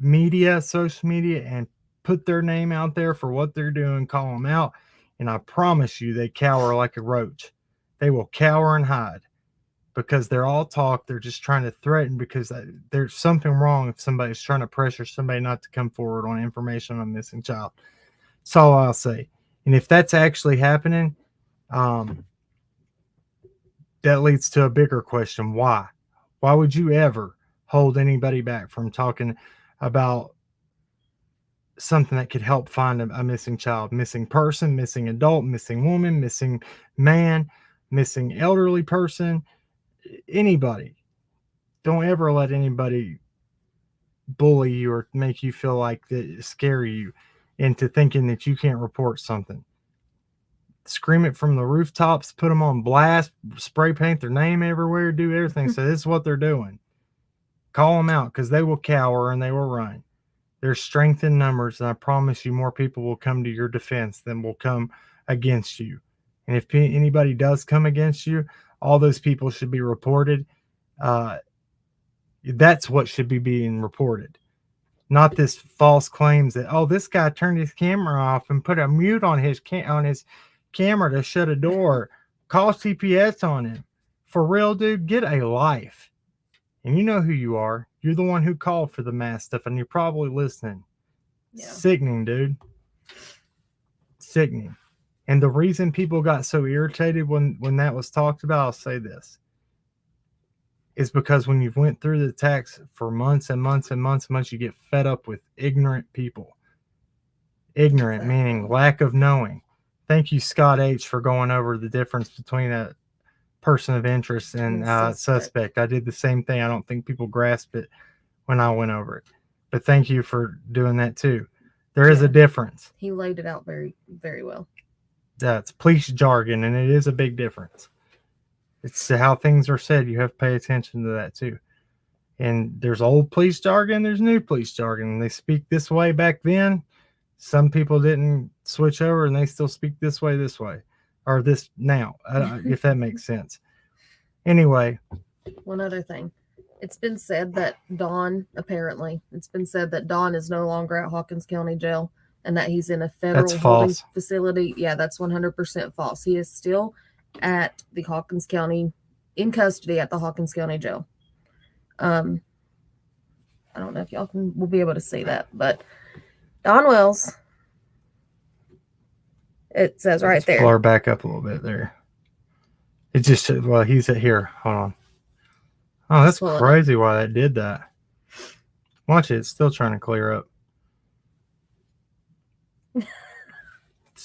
media, social media, and put their name out there for what they're doing, call them out, and I promise you they cower like a roach. They will cower and hide because they're all talk. They're just trying to threaten because there's something wrong if somebody's trying to pressure somebody not to come forward on information on a missing child. That's all I'll say. And if that's actually happening, that leads to a bigger question. Why? Why would you ever hold anybody back from talking about something that could help find a missing child, missing person, missing adult, missing woman, missing man, missing elderly person, anybody? Don't ever let anybody bully you or make you feel like that, scare you into thinking that you can't report something. Scream it from the rooftops, put them on blast, spray paint their name everywhere, do everything. So this is what they're doing. Call them out because they will cower and they will run. There's strength in numbers, and I promise you more people will come to your defense than will come against you. And if anybody does come against you, all those people should be reported. That's what should be being reported. Not this false claims that, oh, this guy turned his camera off and put a mute on his camera to shut a door. Call CPS on him. For real, dude, get a life. And you know who you are. You're the one who called for the mass stuff, and you're probably listening. Yeah. Sickening, dude. Sickening. And the reason people got so irritated when that was talked about, I'll say this, is because when you've went through the attacks for months and months and months and months, you get fed up with ignorant people. Ignorant, meaning lack of knowing. Thank you, Scott H., for going over the difference between a person of interest and suspect. I did the same thing. I don't think people grasp it when I went over it. But thank you for doing that too. There is a difference. He laid it out very, very well. That's police jargon, and it is a big difference. It's how things are said. You have to pay attention to that too. And there's old police jargon, there's new police jargon. They speak this way back then. Some people didn't switch over and they still speak this way, or this now, if that makes sense. Anyway, One other thing. It's been said that Don is no longer at Hawkins County Jail and that he's in a federal That's holding false. facility. Yeah, that's 100% false. He is still at the Hawkins County, in custody at the Hawkins County Jail. I don't know if y'all will be able to see that, but Don Wells, it says right there. blur back up a little bit there. It just, well, he's at here. Hold on. Oh, that's Pull it up. crazy why that did that. Watch it. It's still trying to clear up.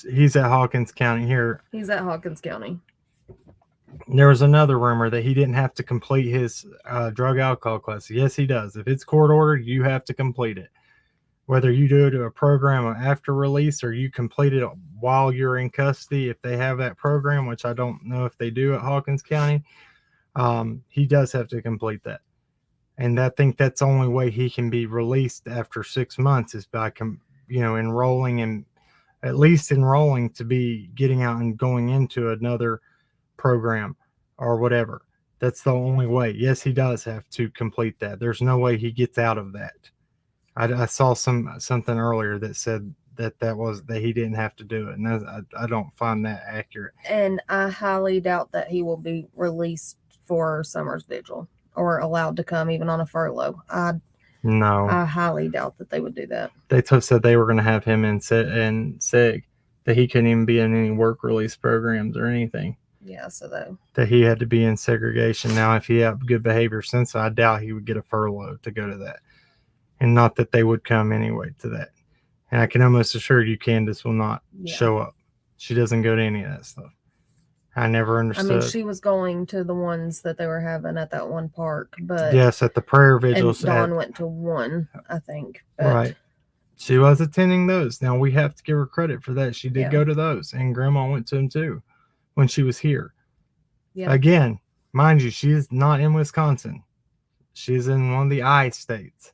He's at Hawkins County here. He's at Hawkins County. There was another rumor that he didn't have to complete his drug alcohol class. Yes, he does. If it's court ordered, you have to complete it. Whether you do it to a program after release or you complete it while you're in custody, if they have that program, which I don't know if they do at Hawkins County, he does have to complete that. And I think that's the only way he can be released after 6 months is by, enrolling and at least enrolling to be getting out and going into another program or whatever. That's the only way. Yes, he does have to complete that. There's no way he gets out of that. I saw something earlier that said that he didn't have to do it, and I don't find that accurate. And I highly doubt that he will be released for Summer's Vigil or allowed to come even on a furlough. No, I highly doubt that they would do that. they said they were going to have him in SEG, that he couldn't even be in any work release programs or anything. Yeah, so that he had to be in segregation. Now, if he had good behavior since, I doubt he would get a furlough to go to that. And not that they would come anyway to that. And I can almost assure you Candace will not show up. She doesn't go to any of that stuff. I never understood. I mean, she was going to the ones that they were having at that one park, but yes, at the prayer vigils. And Dawn went to one, I think. But right. She was attending those. Now we have to give her credit for that. She did go to those, and Grandma went to them too when she was here. Yeah. Again, mind you, she is not in Wisconsin. She's in one of the I states.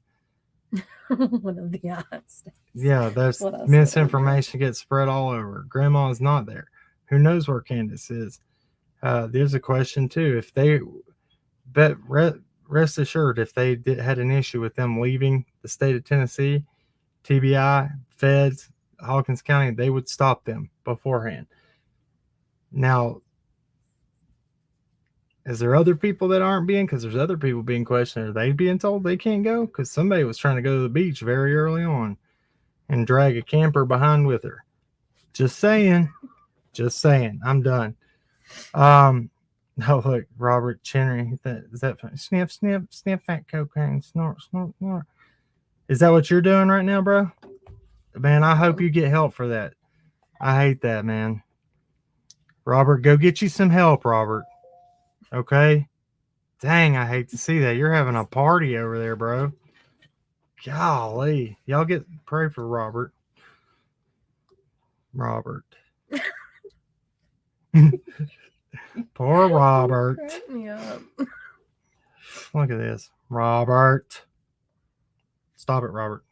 One of the odds. Yeah, there's misinformation gets spread all over. Grandma is not there. Who knows where Candace is? There's a question too. If they, rest assured, if they had an issue with them leaving the state of Tennessee, TBI, feds, Hawkins County, they would stop them beforehand. Now, is there other people that aren't being? Because there's other people being questioned. Are they being told they can't go? Because somebody was trying to go to the beach very early on and drag a camper behind with her. Just saying. Just saying. I'm done. Oh, look, Robert Chenry. Is that funny? Sniff, sniff, sniff that cocaine. Snort, snort, snort. Is that what you're doing right now, bro? Man, I hope you get help for that. I hate that, man. Robert, go get you some help, Robert. Okay? Dang, I hate to see that. You're having a party over there, bro. Golly. Y'all pray for Robert. Robert. Poor Robert. Crack me up. Look at this. Robert. Stop it, Robert.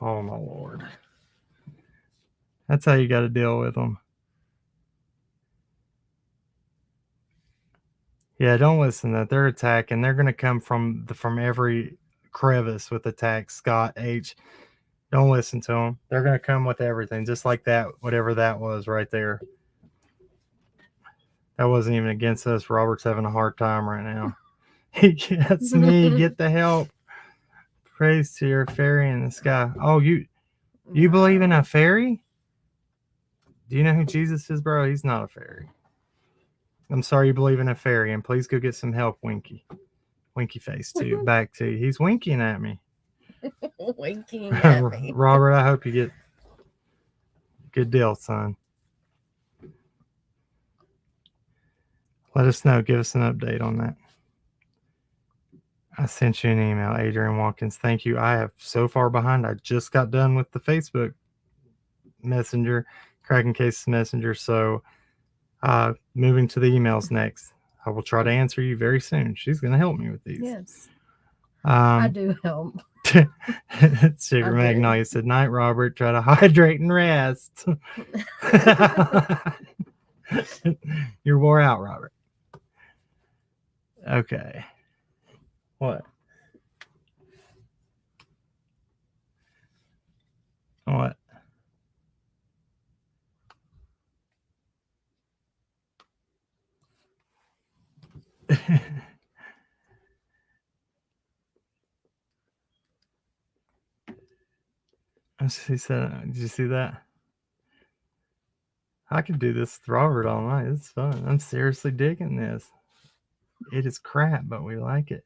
Oh, my Lord. That's how you got to deal with them. Yeah, don't listen to that. They're attacking. They're going to come from every crevice with attacks. Scott H. Don't listen to them. They're going to come with everything, just like that, whatever that was right there. That wasn't even against us. Robert's having a hard time right now. That's me. Get the help. Praise to your fairy in the sky. Oh, you believe in a fairy? Do you know who Jesus is, bro? He's not a fairy. I'm sorry you believe in a fairy, and please go get some help, Winky. Winky face too. Back to you. He's winking at me. Winking at me. Robert, I hope you get good deal, son. Let us know. Give us an update on that. I sent you an email, Adrian Watkins. Thank you. I have so far behind. I just got done with the Facebook Messenger, Cracking Cases Messenger. So moving to the emails next. I will try to answer you very soon. She's going to help me with these. Yes. I do help. Sugar I Magnolia said, "Night, Robert. Try to hydrate and rest." You're wore out, Robert. Okay. What? What? She said, "Did you see that? I could do this with Robert all night. It's fun. I'm seriously digging this. It is crap, but we like it."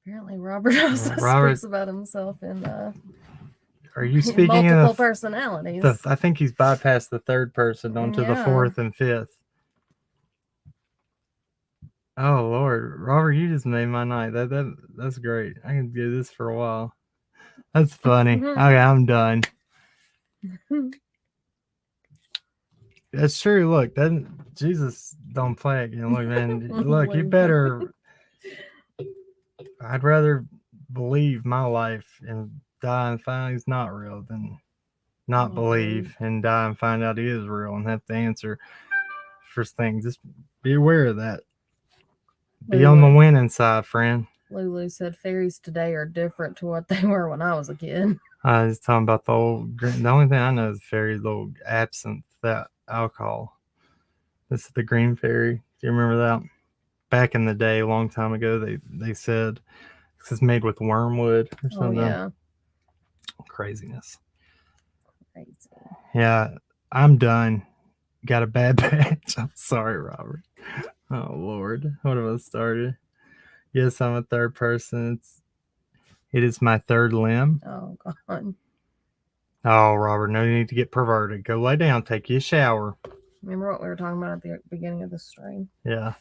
Apparently, Robert also Robert- speaks about himself in Are you speaking multiple of personalities. I think he's bypassed the third person onto the Yeah. fourth and fifth. Oh Lord, Robert, you just made my night. That's great. I can do this for a while. That's funny. Okay, I'm done. That's true. Look, Jesus don't play again. Look, man. Look, you better. I'd rather believe my life and die and find he's not real than not believe and die and find out he is real and have to answer for things. Just be aware of that. Be on the winning side, friend. Lulu said fairies today are different to what they were when I was a kid. I was talking about the old. The only thing I know is fairies, the old absinthe, that alcohol. This is the green fairy. Do you remember that? Back in the day, a long time ago, they said this is made with wormwood or something. Oh yeah, Craziness. crazy. Yeah, I'm done. Got a bad batch. I'm sorry, Robert. Oh Lord, what have I started? Yes, I'm a third person. It is my third limb. Oh God. Oh, Robert, no need to get perverted. Go lay down, take you a shower. Remember what we were talking about at the beginning of the stream? Yeah.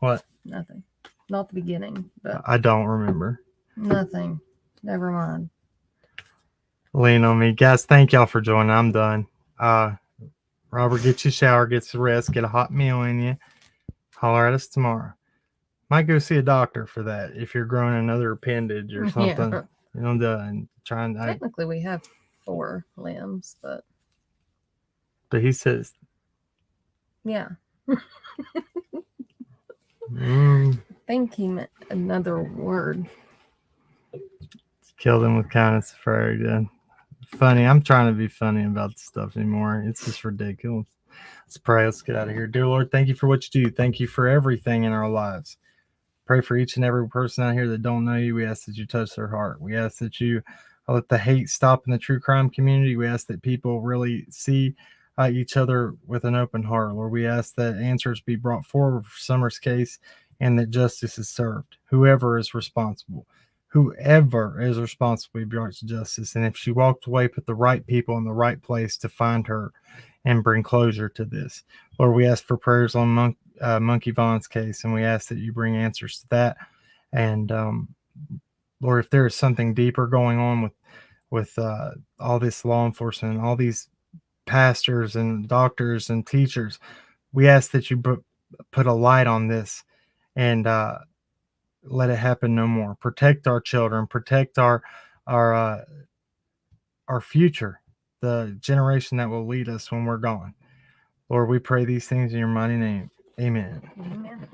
What? Nothing. Not the beginning, but I don't remember. nothing. Never mind. Lean on me. Guys, thank y'all for joining. I'm done. Robert, get your shower, get some rest, get a hot meal in you. Holler at us tomorrow. Might go see a doctor for that if you're growing another appendage or something. Yeah. You know, and trying. Technically, we have 4 limbs, but But he says, yeah. I think he meant another word. killed him with kindness of prayer again. Funny. I'm trying to be funny about this stuff anymore. It's just ridiculous. Let's pray. Let's get out of here. Dear Lord, thank you for what you do. Thank you for everything in our lives. Pray for each and every person out here that don't know you. We ask that you touch their heart. We ask that you let the hate stop in the true crime community. We ask that people really see each other with an open heart. Lord, we ask that answers be brought forward for Summer's case and that justice is served. Whoever is responsible be brought to justice. And if she walked away, put the right people in the right place to find her and bring closure to this. Lord, we ask for prayers on Monkey Vaughn's case, and we ask that you bring answers to that. And Lord, if there is something deeper going on with all this law enforcement, all these pastors and doctors and teachers, we ask that you put a light on this and let it happen no more. Protect our children, protect our future, the generation that will lead us when we're gone. Lord, we pray these things in your mighty name. Amen. Amen.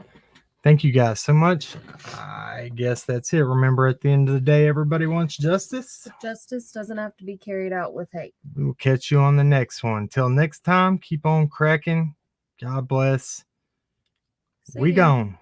Thank you guys so much. I guess that's it. Remember, at the end of the day, everybody wants justice. Justice doesn't have to be carried out with hate. We will catch you on the next one. Till next time, keep on cracking. God bless. See We ya. gone.